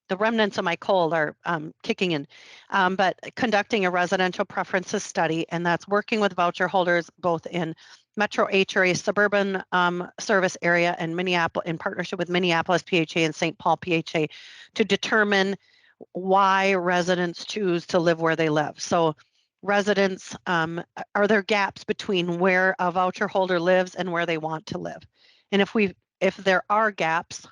the remnants of my cold are kicking in, but conducting a residential preferences study, and that's working with voucher holders both in Metro HRA suburban service area and Minneapolis, in partnership with Minneapolis PHA and St. Paul PHA, to determine why residents choose to live where they live. So residents, are there gaps between where a voucher holder lives and where they want to live? And if there are gaps,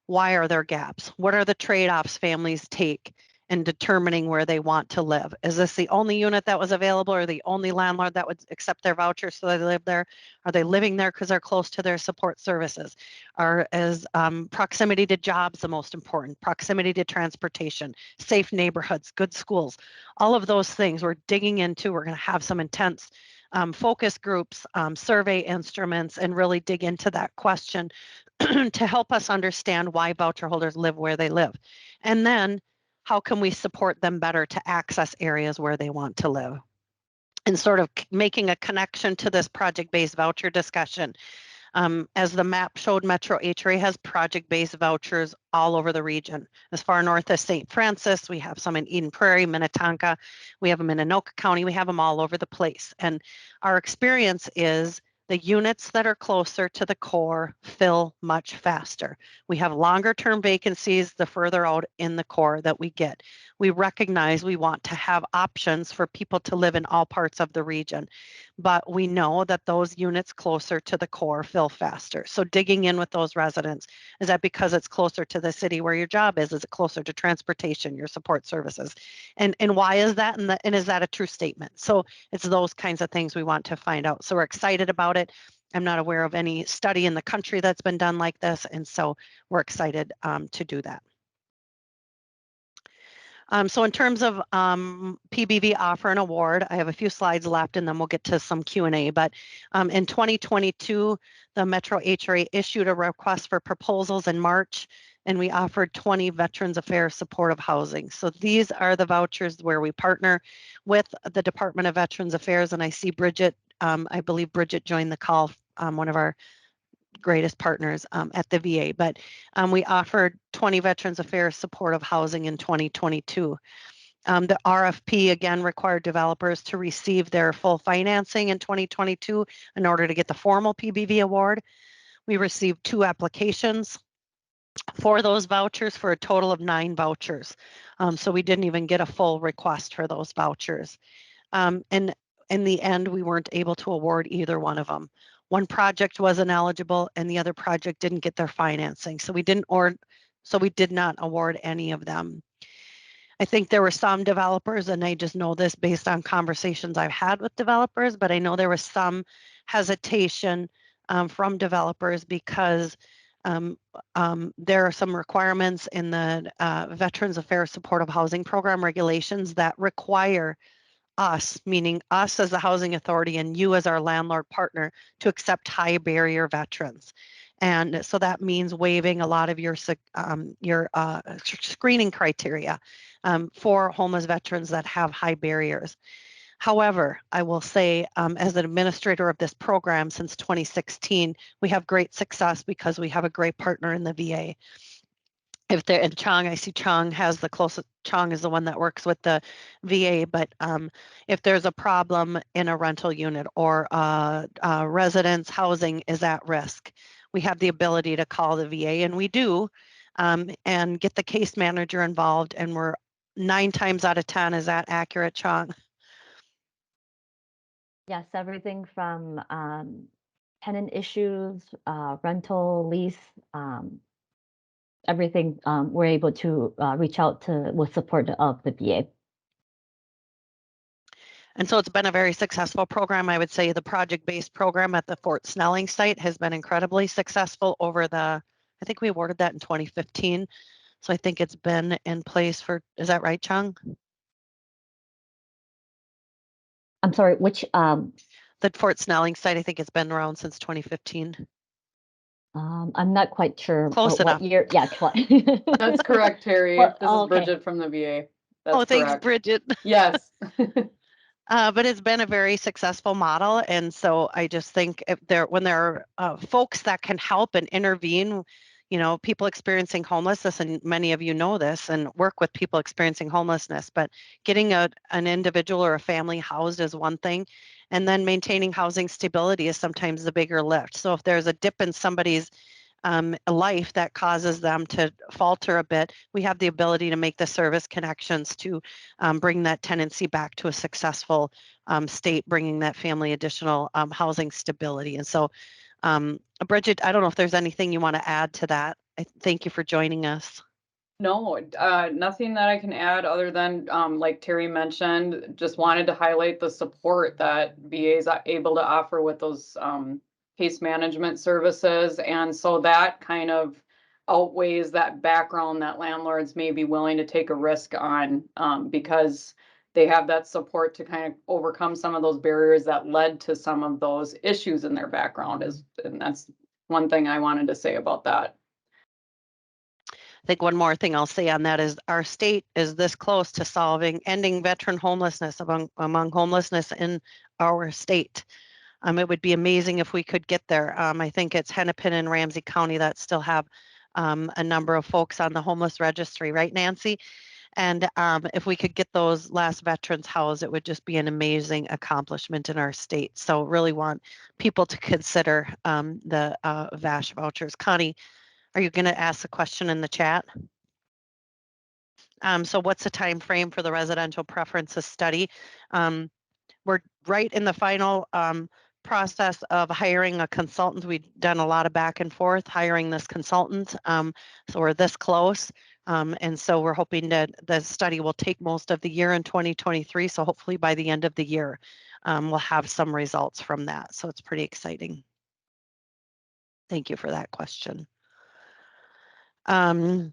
why are there gaps? What are the trade-offs families take in determining where they want to live? Is this the only unit that was available or the only landlord that would accept their vouchers so they live there? Are they living there because they're close to their support services? Is proximity to jobs the most important? Proximity to transportation, safe neighborhoods, good schools, all of those things we're digging into. We're going to have some intense focus groups, survey instruments, and really dig into that question to help us understand why voucher holders live where they live. And then how can we support them better to access areas where they want to live? And sort of making a connection to this project-based voucher discussion. As the map showed, Metro HRA has project-based vouchers all over the region. As far north as St. Francis, we have some in Eden Prairie, Minnetonka, we have them in Anoka County, we have them all over the place. And our experience is the units that are closer to the core fill much faster. We have longer term vacancies the further out in the core that we get. We recognize we want to have options for people to live in all parts of the region, but we know that those units closer to the core fill faster. So digging in with those residents, is that because it's closer to the city where your job is? Is it closer to transportation, your support services? And why is that? And is that a true statement? So it's those kinds of things we want to find out. So we're excited about it. I'm not aware of any study in the country that's been done like this. And so we're excited to do that. So in terms of PBV offer and award, I have a few slides left and then we'll get to some Q&A. But in 2022, the Metro HRA issued a request for proposals in March, and we offered 20 Veterans Affairs supportive housing. So these are the vouchers where we partner with the Department of Veterans Affairs, and I see Bridget, I believe Bridget joined the call, one of our greatest partners at the VA, but we offered 20 Veterans Affairs supportive housing in 2022. The RFP again required developers to receive their full financing in 2022 in order to get the formal PBV award. We received 2 applications for those vouchers for a total of 9 vouchers. So we didn't even get a full request for those vouchers. And in the end, we weren't able to award either one of them. One project was ineligible and the other project didn't get their financing. So we did not award any of them. I think there were some developers, and I just know this based on conversations I've had with developers, but I know there was some hesitation from developers because there are some requirements in the Veterans Affairs Supportive Housing Program regulations that require us, meaning us as the housing authority and you as our landlord partner, to accept high barrier veterans. And so that means waiving a lot of your screening criteria for homeless veterans that have high barriers. However, I will say, as an administrator of this program since 2016, we have great success because we have a great partner in the VA. If they're in Chong, I see Chong has the closest. Chong is the one that works with the VA, but if there's a problem in a rental unit or residence housing is at risk, we have the ability to call the VA, and we do, and get the case manager involved, and we're 9 times out of 10. Is that accurate, Chong? Yes, everything from tenant issues, rental, lease, everything we're able to reach out to with support of the VA. And so it's been a very successful program. I would say the project-based program at the Fort Snelling site has been incredibly successful over I think we awarded that in 2015. So I think it's been in place for, is that right, Chung? I'm sorry, which? The Fort Snelling site, I think it's been around since 2015. I'm not quite sure. Close enough. What year? Yeah, That's correct, Terry. Well, this is okay. Bridget from the VA. That's thanks, correct. Bridget. Yes. But it's been a very successful model. And so I just think when there are folks that can help and intervene, people experiencing homelessness, and many of you know this and work with people experiencing homelessness, but getting an individual or a family housed is one thing. And then maintaining housing stability is sometimes the bigger lift. So if there's a dip in somebody's life that causes them to falter a bit, we have the ability to make the service connections to bring that tenancy back to a successful state, bringing that family additional housing stability. And so, Bridget, I don't know if there's anything you want to add to that. Thank you for joining us. No, nothing that I can add other than, like Terry mentioned, just wanted to highlight the support that VA is able to offer with those case management services. And so that kind of outweighs that background that landlords may be willing to take a risk on, because they have that support to kind of overcome some of those barriers that led to some of those issues in their background. And that's one thing I wanted to say about that. I think one more thing I'll say on that is our state is this close to ending veteran homelessness among homelessness in our state. It would be amazing if we could get there. I think it's Hennepin and Ramsey County that still have a number of folks on the homeless registry, right, Nancy? And if we could get those last veterans housed, it would just be an amazing accomplishment in our state. So really want people to consider the VASH vouchers. Connie, are you going to ask a question in the chat? So what's the time frame for the residential preferences study? We're right in the final process of hiring a consultant. We've done a lot of back and forth hiring this consultant. So we're this close. And so we're hoping that the study will take most of the year in 2023. So hopefully by the end of the year, we'll have some results from that. So it's pretty exciting. Thank you for that question. Again,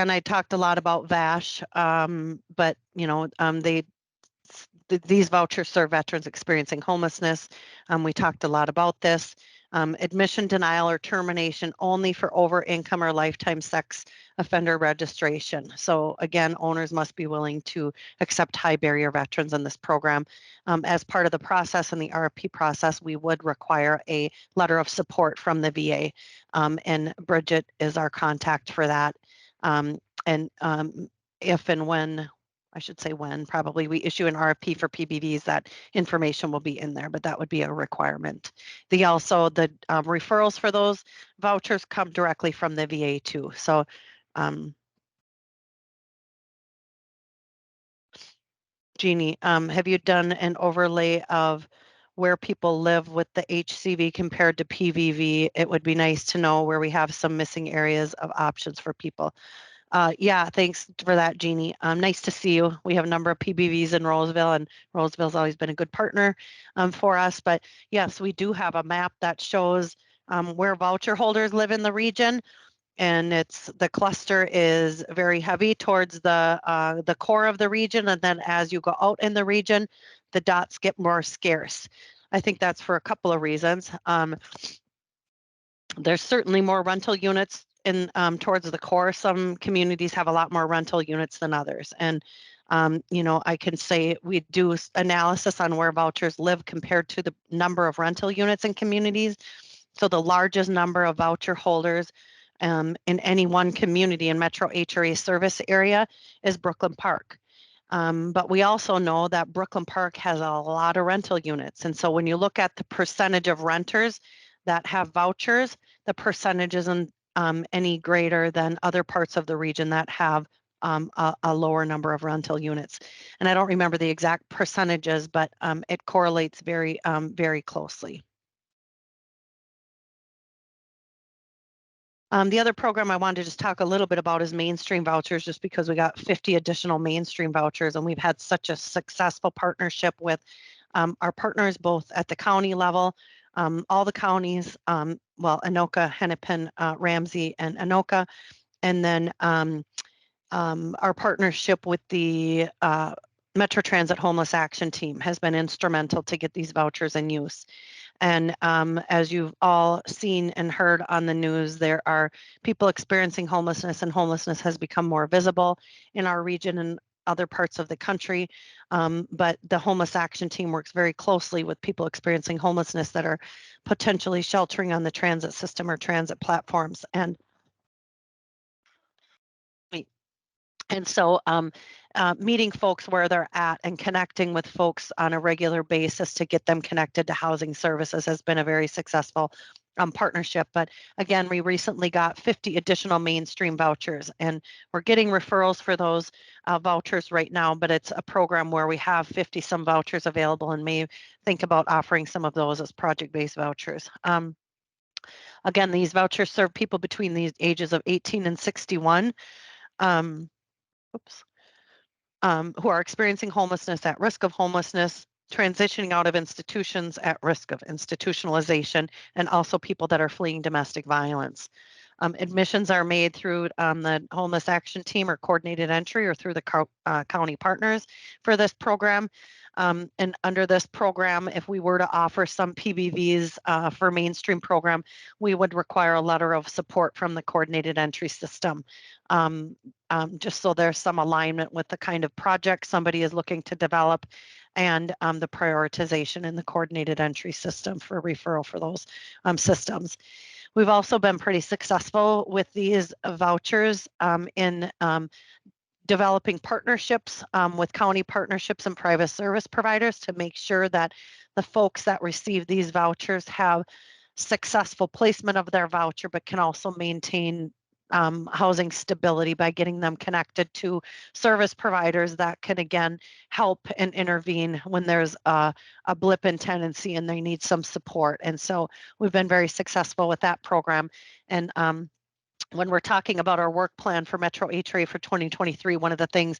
I talked a lot about VASH, but these vouchers serve veterans experiencing homelessness. We talked a lot about this. Admission denial or termination only for over income or lifetime sex offender registration. So again, owners must be willing to accept high barrier veterans in this program. As part of the process in the RFP process, we would require a letter of support from the VA. And Bridget is our contact for that. If and when, I should say when, probably we issue an RFP for PBVs, that information will be in there, but that would be a requirement. The referrals for those vouchers come directly from the VA too. So Jeannie, have you done an overlay of where people live with the HCV compared to PVV? It would be nice to know where we have some missing areas of options for people. Yeah, thanks for that, Jeannie. Nice to see you. We have a number of PBVs in Roseville, and Roseville's always been a good partner for us. But yes, we do have a map that shows where voucher holders live in the region. And the cluster is very heavy towards the core of the region. And then as you go out in the region, the dots get more scarce. I think that's for a couple of reasons. There's certainly more rental units in towards the core. Some communities have a lot more rental units than others. And, I can say we do analysis on where vouchers live compared to the number of rental units in communities. So the largest number of voucher holders in any one community in Metro HRA service area is Brooklyn Park. But we also know that Brooklyn Park has a lot of rental units. And so when you look at the percentage of renters that have vouchers, the percentage isn't any greater than other parts of the region that have a lower number of rental units. And I don't remember the exact percentages, but it correlates very, very closely. The other program I wanted to just talk a little bit about is mainstream vouchers, just because we got 50 additional mainstream vouchers, and we've had such a successful partnership with our partners, both at the county level, all the counties, well, Anoka, Hennepin, Ramsey, and Anoka, and then our partnership with the Metro Transit Homeless Action Team has been instrumental to get these vouchers in use. And as you've all seen and heard on the news, there are people experiencing homelessness, and homelessness has become more visible in our region and other parts of the country. But the Homeless Action Team works very closely with people experiencing homelessness that are potentially sheltering on the transit system or transit platforms. And so meeting folks where they're at and connecting with folks on a regular basis to get them connected to housing services has been a very successful partnership. But again, we recently got 50 additional mainstream vouchers, and we're getting referrals for those vouchers right now, but it's a program where we have 50 some vouchers available and may think about offering some of those as project-based vouchers. Again, these vouchers serve people between the ages of 18 and 61. Who are experiencing homelessness, at risk of homelessness, transitioning out of institutions, at risk of institutionalization, and also people that are fleeing domestic violence. Admissions are made through the Homeless Action Team or coordinated entry, or through the county partners for this program. And under this program, if we were to offer some PBVs for mainstream program, we would require a letter of support from the coordinated entry system, just so there's some alignment with the kind of project somebody is looking to develop, and the prioritization in the coordinated entry system for referral for those systems. We've also been pretty successful with these vouchers in developing partnerships with county partnerships and private service providers to make sure that the folks that receive these vouchers have successful placement of their voucher, but can also maintain housing stability by getting them connected to service providers that can, again, help and intervene when there's a blip in tenancy and they need some support. And so we've been very successful with that program. And when we're talking about our work plan for Metro HRA for 2023, one of the things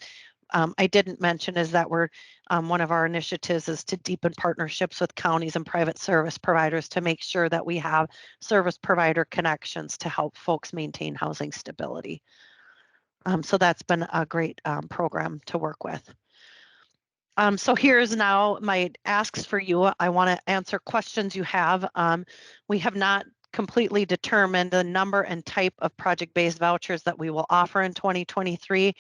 I didn't mention is that we're one of our initiatives is to deepen partnerships with counties and private service providers to make sure that we have service provider connections to help folks maintain housing stability. So that's been a great program to work with. So here's now my asks for you. I want to answer questions you have. We have not completely determined the number and type of project-based vouchers that we will offer in 2023.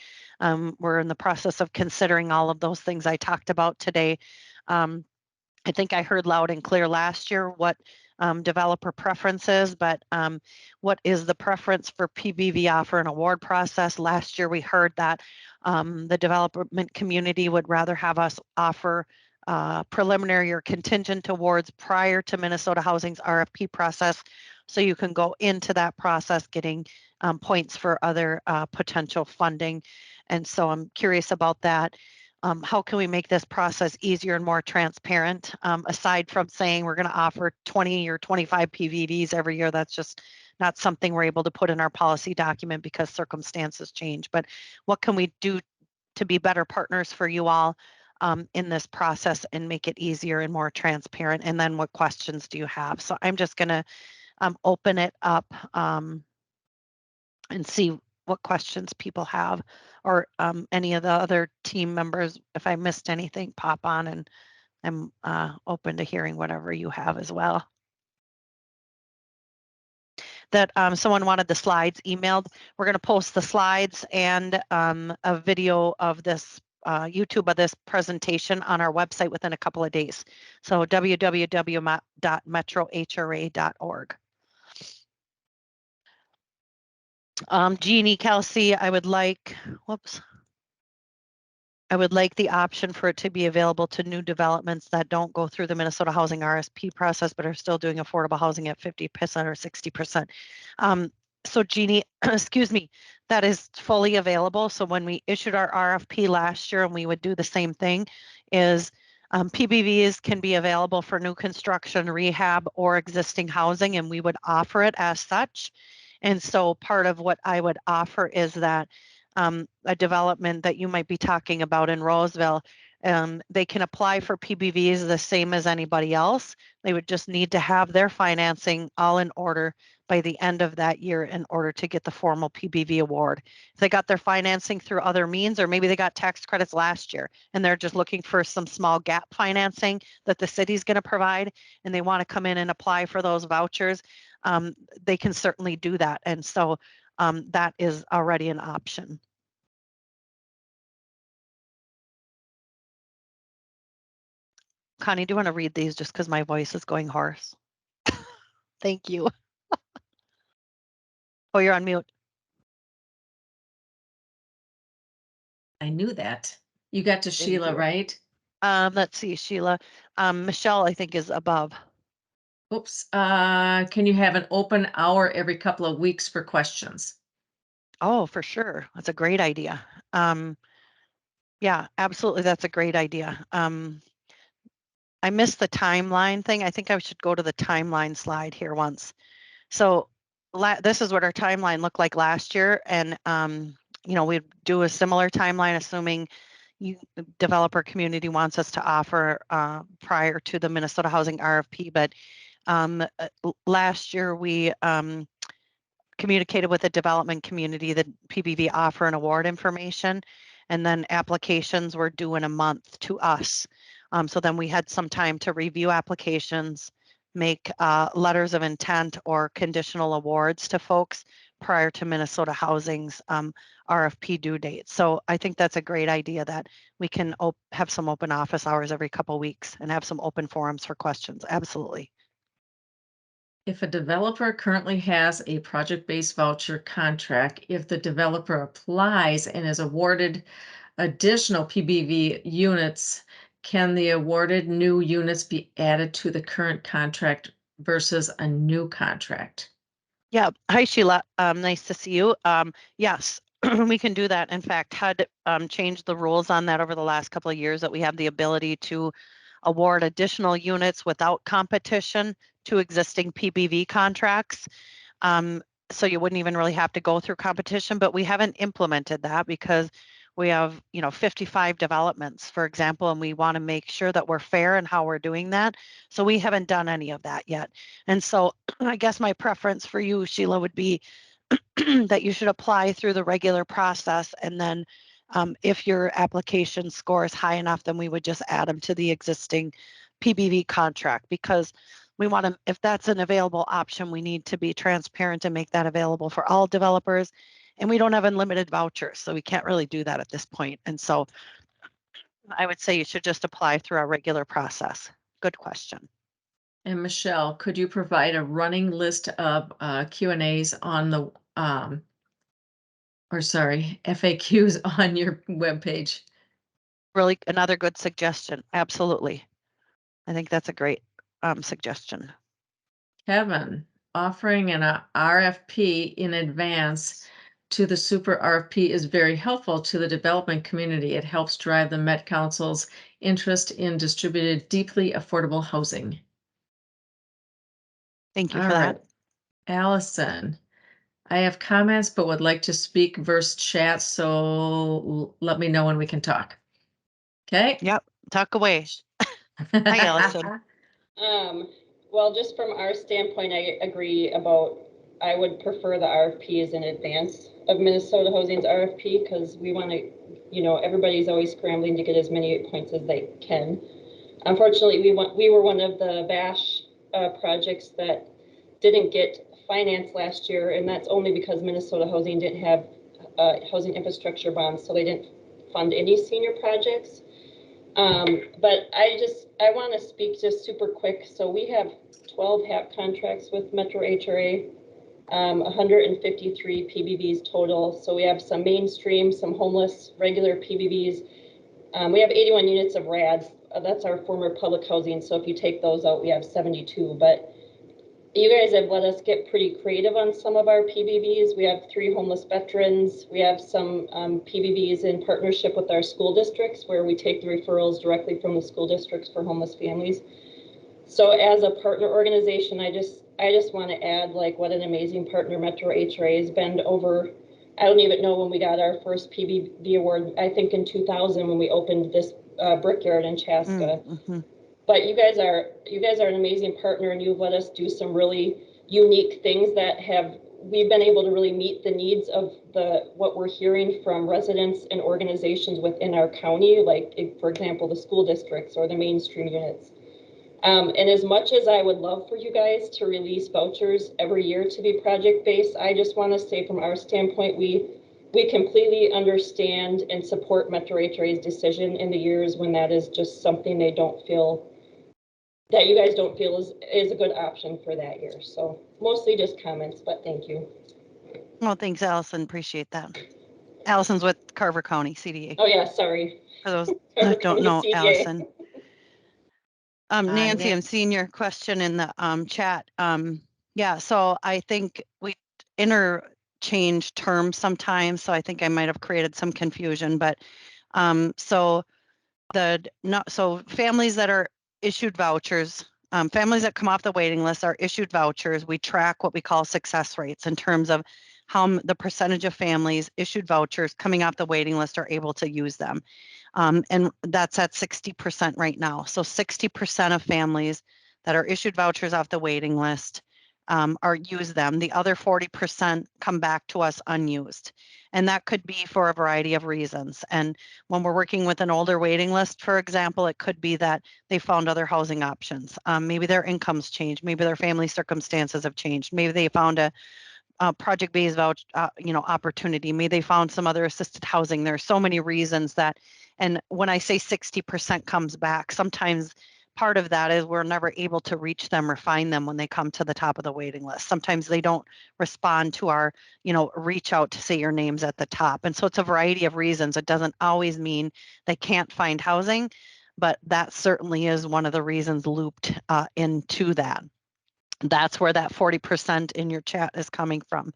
We're in the process of considering all of those things I talked about today. I think I heard loud and clear last year what developer preference is, but what is the preference for PBV offer and award process? Last year we heard that the development community would rather have us offer preliminary or contingent awards prior to Minnesota Housing's RFP process, so you can go into that process getting points for other potential funding. And so I'm curious about that. How can we make this process easier and more transparent? Aside from saying we're going to offer 20 or 25 PBVs every year, that's just not something we're able to put in our policy document because circumstances change. But what can we do to be better partners for you all in this process and make it easier and more transparent? And then what questions do you have? So I'm just going to open it up and see what questions people have, or any of the other team members. If I missed anything, pop on, and I'm open to hearing whatever you have as well. That someone wanted the slides emailed. We're going to post the slides and a video of this YouTube of this presentation on our website within a couple of days. So www.metrohra.org. Jeannie, Kelsey, I would like the option for it to be available to new developments that don't go through the Minnesota Housing RSP process, but are still doing affordable housing at 50% or 60%. So Jeannie, excuse me, that is fully available. So when we issued our RFP last year, and we would do the same thing, is PBVs can be available for new construction, rehab, or existing housing, and we would offer it as such. And so part of what I would offer is that a development that you might be talking about in Roseville, they can apply for PBVs the same as anybody else. They would just need to have their financing all in order by the end of that year in order to get the formal PBV award. If they got their financing through other means, or maybe they got tax credits last year and they're just looking for some small gap financing that the city's going to provide, and they want to come in and apply for those vouchers, they can certainly do that. And so that is already an option. Connie, do you want to read these just because my voice is going hoarse? Thank you. Oh, you're on mute. I knew that. You got to Sheila, you. right? Let's see, Sheila. Michelle, I think, is above. Oops. Can you have an open hour every couple of weeks for questions? Oh, for sure. That's a great idea. Yeah, absolutely. That's a great idea. I missed the timeline thing. I think I should go to the timeline slide here once. So this is what our timeline looked like last year. And, we'd do a similar timeline, assuming the developer community wants us to offer prior to the Minnesota Housing RFP. But last year we communicated with the development community that PBV offer and award information, and then applications were due in a month to us. So then we had some time to review applications, make letters of intent or conditional awards to folks prior to Minnesota Housing's RFP due date. So I think that's a great idea that we can have some open office hours every couple weeks and have some open forums for questions. Absolutely. If a developer currently has a project-based voucher contract, if the developer applies and is awarded additional PBV units, can the awarded new units be added to the current contract versus a new contract? Yeah. Hi, Sheila. Nice to see you. Yes, we can do that. In fact, HUD changed the rules on that over the last couple of years, that we have the ability to award additional units without competition to existing PBV contracts. So you wouldn't even really have to go through competition, but we haven't implemented that because we have, 55 developments, for example, and we want to make sure that we're fair in how we're doing that. So we haven't done any of that yet. And so I guess my preference for you, Sheila, would be that you should apply through the regular process. And then if your application score is high enough, then we would just add them to the existing PBV contract, because we want to, if that's an available option, we need to be transparent and make that available for all developers. And we don't have unlimited vouchers, so we can't really do that at this point. And so I would say you should just apply through our regular process. Good question. And Michelle, could you provide a running list of Q&As on the, FAQs on your webpage? Really, another good suggestion. Absolutely. I think that's a great suggestion. Kevin, offering an RFP in advance to the super RFP is very helpful to the development community. It helps drive the Met Council's interest in distributed, deeply affordable housing. Thank you for that. Allison, I have comments, but would like to speak versus chat, so let me know when we can talk. Okay? Yep. Talk away. Hi, Allison. Well, just from our standpoint, I agree about, I would prefer the RFPs in advance of Minnesota Housing's RFP, because we want to, everybody's always scrambling to get as many points as they can. Unfortunately, we were one of the VASH projects that didn't get financed last year, and that's only because Minnesota Housing didn't have housing infrastructure bonds, so they didn't fund any senior projects. But I want to speak just super quick. So we have 12 HAP contracts with Metro HRA, 153 PBVs total. So we have some mainstream, some homeless, regular PBVs. We have 81 units of RADs. That's our former public housing. So if you take those out, we have 72. But you guys have let us get pretty creative on some of our PBVs. We have 3 homeless veterans. We have some PBVs in partnership with our school districts, where we take the referrals directly from the school districts for homeless families. So as a partner organization, I just I just want to add like what an amazing partner Metro HRA has been over. I don't even know when we got our first PBV award. I think in 2000 when we opened this brickyard in Chaska. Mm-hmm. But you guys are an amazing partner, and you've let us do some really unique things that we've been able to really meet the needs of what we're hearing from residents and organizations within our county, like for example the school districts or the mainstream units. And as much as I would love for you guys to release vouchers every year to be project-based, I just want to say from our standpoint, we completely understand and support Metro HRA's decision in the years when that is just something they don't feel, that you guys don't feel is a good option for that year. So mostly just comments, but thank you. Well, thanks, Allison. Appreciate that. Allison's with Carver County CDA. Oh yeah, sorry. For those that don't know, CDA. Allison. Nancy, Nan- I'm seeing your question in the chat. Yeah, so I think we interchange terms sometimes, so I think I might have created some confusion. But so families that are issued vouchers, families that come off the waiting list are issued vouchers. We track what we call success rates in terms of how the percentage of families issued vouchers coming off the waiting list are able to use them. And that's at 60% right now. So 60% of families that are issued vouchers off the waiting list use them. The other 40% come back to us unused. And that could be for a variety of reasons. And when we're working with an older waiting list, for example, it could be that they found other housing options. Maybe their income's changed. Maybe their family circumstances have changed. Maybe they found a project-based voucher, opportunity. Maybe they found some other assisted housing. There are so many reasons that, and when I say 60% comes back, sometimes part of that is we're never able to reach them or find them when they come to the top of the waiting list. Sometimes they don't respond to our, reach out to say your name's at the top. And so it's a variety of reasons. It doesn't always mean they can't find housing, but that certainly is one of the reasons looped into that. That's where that 40% in your chat is coming from.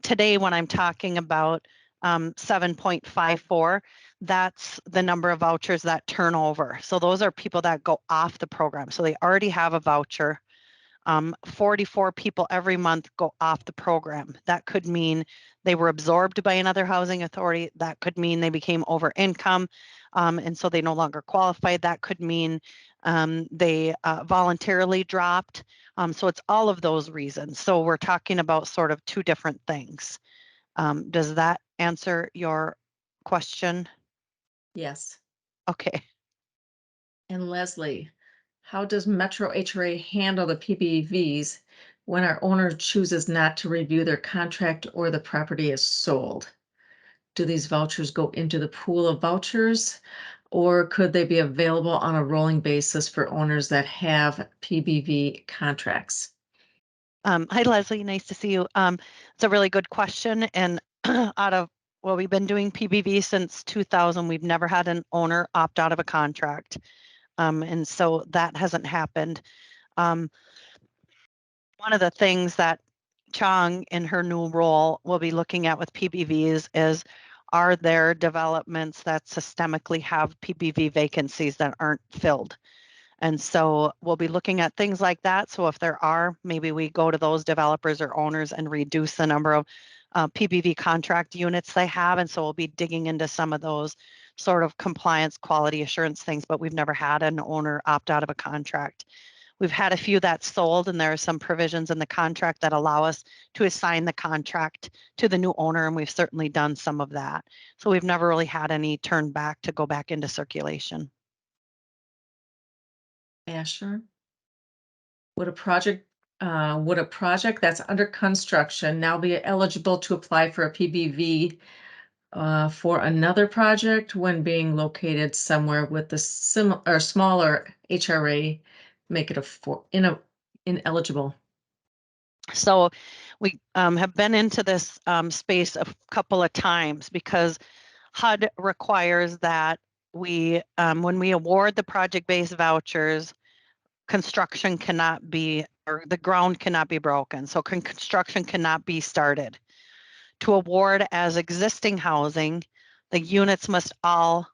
Today, when I'm talking about 7.54, that's the number of vouchers that turn over. So those are people that go off the program. So they already have a voucher. 44 people every month go off the program. That could mean they were absorbed by another housing authority. That could mean they became over income, and so they no longer qualify. That could mean they voluntarily dropped. So it's all of those reasons. So we're talking about sort of two different things. Does that answer your question? Yes. Okay. And Leslie, how does Metro HRA handle the PBVs when our owner chooses not to review their contract or the property is sold? Do these vouchers go into the pool of vouchers, or could they be available on a rolling basis for owners that have PBV contracts? Hi, Leslie. Nice to see you. It's a really good question. And we've been doing PBV since 2000. We've never had an owner opt out of a contract. And so that hasn't happened. One of the things that Chong in her new role will be looking at with PBVs is, are there developments that systemically have PBV vacancies that aren't filled? And so we'll be looking at things like that. So if there are, maybe we go to those developers or owners and reduce the number of PBV contract units they have. And so we'll be digging into some of those sort of compliance, quality assurance things, but we've never had an owner opt out of a contract. We've had a few that sold, and there are some provisions in the contract that allow us to assign the contract to the new owner, and we've certainly done some of that. So we've never really had any turn back to go back into circulation. Asher, would a project that's under construction now be eligible to apply for a PBV for another project when being located somewhere with the smaller HRA make it ineligible? So we have been into this space a couple of times because HUD requires that we, when we award the project-based vouchers, construction cannot be, or the ground cannot be broken. So construction cannot be started. To award as existing housing, the units must all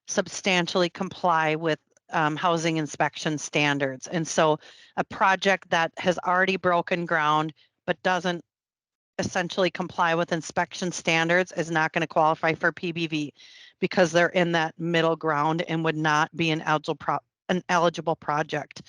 substantially comply with housing inspection standards. And so a project that has already broken ground but doesn't essentially comply with inspection standards is not going to qualify for PBV because they're in that middle ground and would not be an eligible project.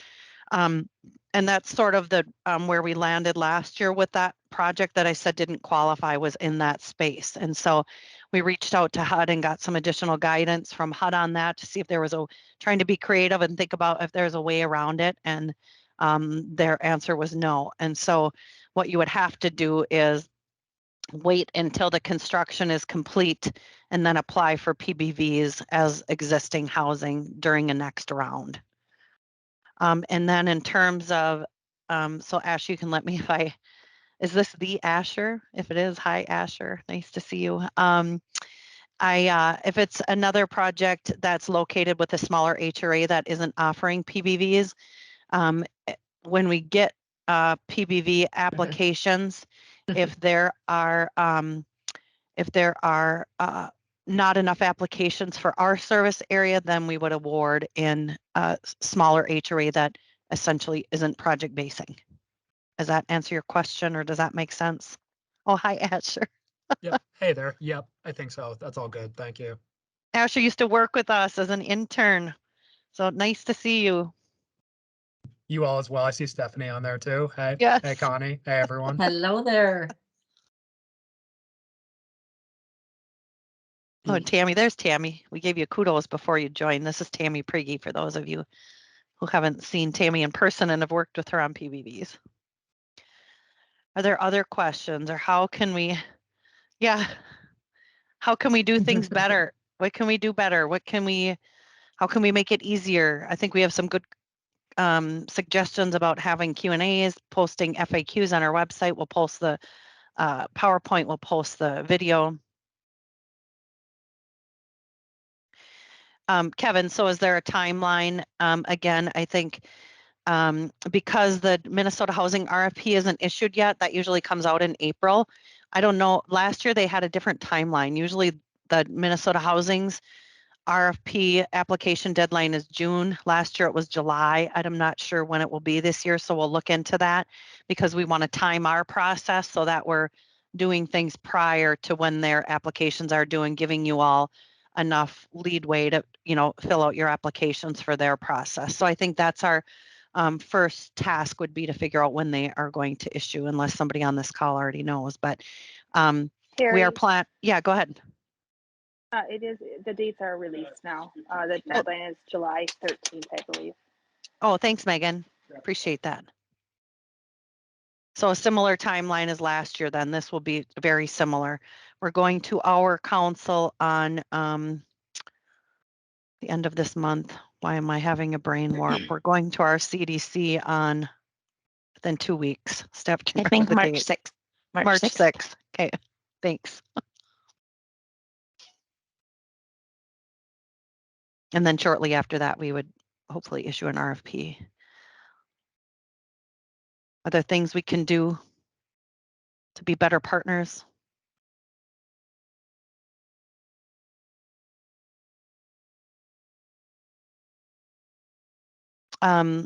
And that's sort of the where we landed last year with that project that I said didn't qualify, was in that space. And so we reached out to HUD and got some additional guidance from HUD on that to see if there was trying to be creative and think about if there's a way around it. And their answer was no. And so what you would have to do is wait until the construction is complete and then apply for PBVs as existing housing during a next round. And then in terms of, so Ash, you can let me is this the Asher? If it is, hi Asher, nice to see you. If it's another project that's located with a smaller HRA that isn't offering PBVs, when we get PBV applications, if there are not enough applications for our service area, then we would award in a smaller HRA that essentially isn't project basing. Does that answer your question, or does that make sense? Oh, hi, Asher. Yep. Hey there. Yep. I think so. That's all good. Thank you. Asher used to work with us as an intern. So nice to see you. You all as well. I see Stephanie on there too. Hey. Yes. Hey, Connie. Hey, everyone. Hello there. Oh, Tammy, there's Tammy. We gave you kudos before you joined. This is Tammy Prigge, for those of you who haven't seen Tammy in person and have worked with her on PBVs. Are there other questions, or how can we do things better? What can we do better? How can we make it easier? I think we have some good suggestions about having Q&As, posting FAQs on our website. We'll post the PowerPoint, we'll post the video. Kevin, so is there a timeline? Again, I think because the Minnesota Housing RFP isn't issued yet, that usually comes out in April. I don't know, last year they had a different timeline. Usually the Minnesota Housing's RFP application deadline is June. Last year it was July. I'm not sure when it will be this year, so we'll look into that because we want to time our process so that we're doing things prior to when their applications are due and giving you all enough leadway to, fill out your applications for their process. So I think that's our first task, would be to figure out when they are going to issue, unless somebody on this call already knows. But we are yeah, go ahead. It is, the dates are released now. The deadline is July 13th, I believe. Oh, thanks, Megan. Appreciate that. So a similar timeline as last year, then. This will be very similar. We're going to our council on the end of this month. Why am I having a brain warp? We're going to our CDC on within 2 weeks. Steph, I think March 6th. March 6th. Okay, thanks. And then shortly after that, we would hopefully issue an RFP. Are there things we can do to be better partners? Well,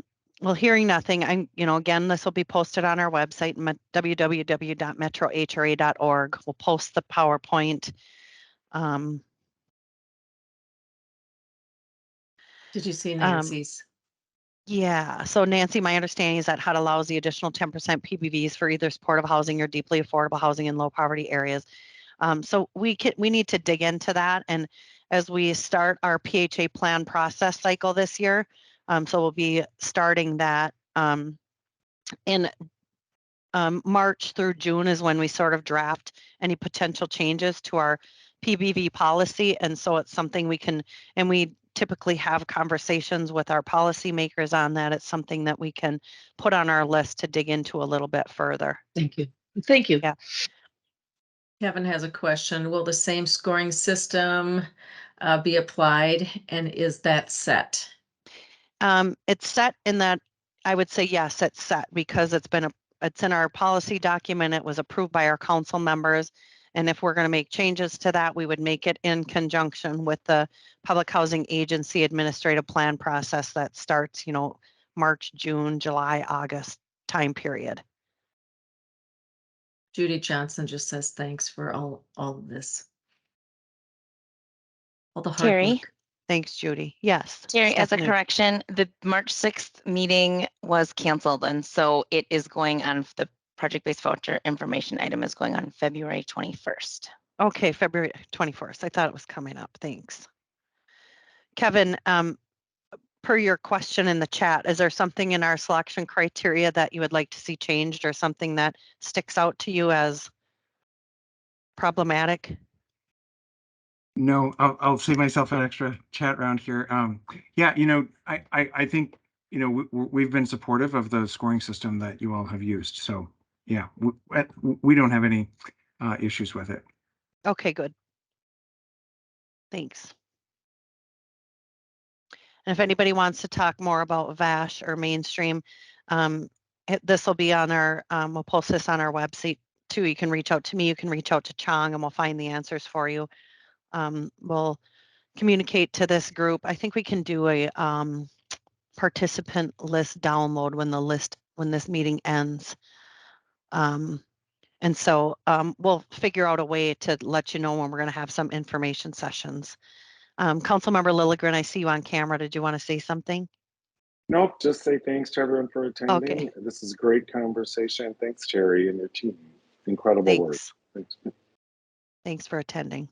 hearing nothing, again, this will be posted on our website, www.metrohra.org. We'll post the PowerPoint. Did you see Nancy's? Yeah, so Nancy, my understanding is that HUD allows the additional 10% PBVs for either supportive housing or deeply affordable housing in low poverty areas. So we need to dig into that, and as we start our PHA plan process cycle this year, so we'll be starting that in March through June is when we sort of draft any potential changes to our PBV policy, and so it's something we can, and we typically have conversations with our policymakers on that. It's something that we can put on our list to dig into a little bit further. Thank you. Thank you. Yeah. Kevin has a question. Will the same scoring system be applied, and is that set? It's set in that, I would say yes, it's set because it's in our policy document. It was approved by our council members, And if we're going to make changes to that, we would make it in conjunction with the Public Housing Agency administrative plan process that starts, you know, March, June, July, August time period. Judy Johnson just says thanks for all of this. All the hard Terry? work. Thanks, Judy. Yes. Terry, as a Stephanie. correction, the March 6th meeting was canceled, and so it is going on, the project-based voucher information item is going on February 21st. Okay, February 21st. I thought it was coming up. Thanks. Kevin, per your question in the chat, is there something in our selection criteria that you would like to see changed or something that sticks out to you as problematic? No, I'll save myself an extra chat round here. Yeah, you know, I think, you know, we've been supportive of the scoring system that you all have used. So yeah, we don't have any issues with it. Okay, good. Thanks. And if anybody wants to talk more about VASH or mainstream, this will be on our, we'll post this on our website too. You can reach out to me, you can reach out to Chong, and we'll find the answers for you. We'll communicate to this group. I think we can do a participant list download when this meeting ends. And so we'll figure out a way to let you know when we're going to have some information sessions. Councilmember Lilligren, I see you on camera. Did you want to say something? Nope, just say thanks to everyone for attending. Okay. This is a great conversation. Thanks, Terry, and your team. Incredible work. Thanks. Thanks for attending.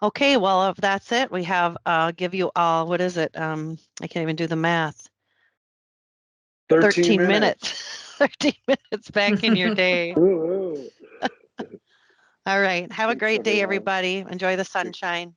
Okay, well, if that's it, we have, give you all, what is it? I can't even do the math. 13 minutes. 13 minutes back in your day. All right. Have a great day, everybody. Enjoy the sunshine.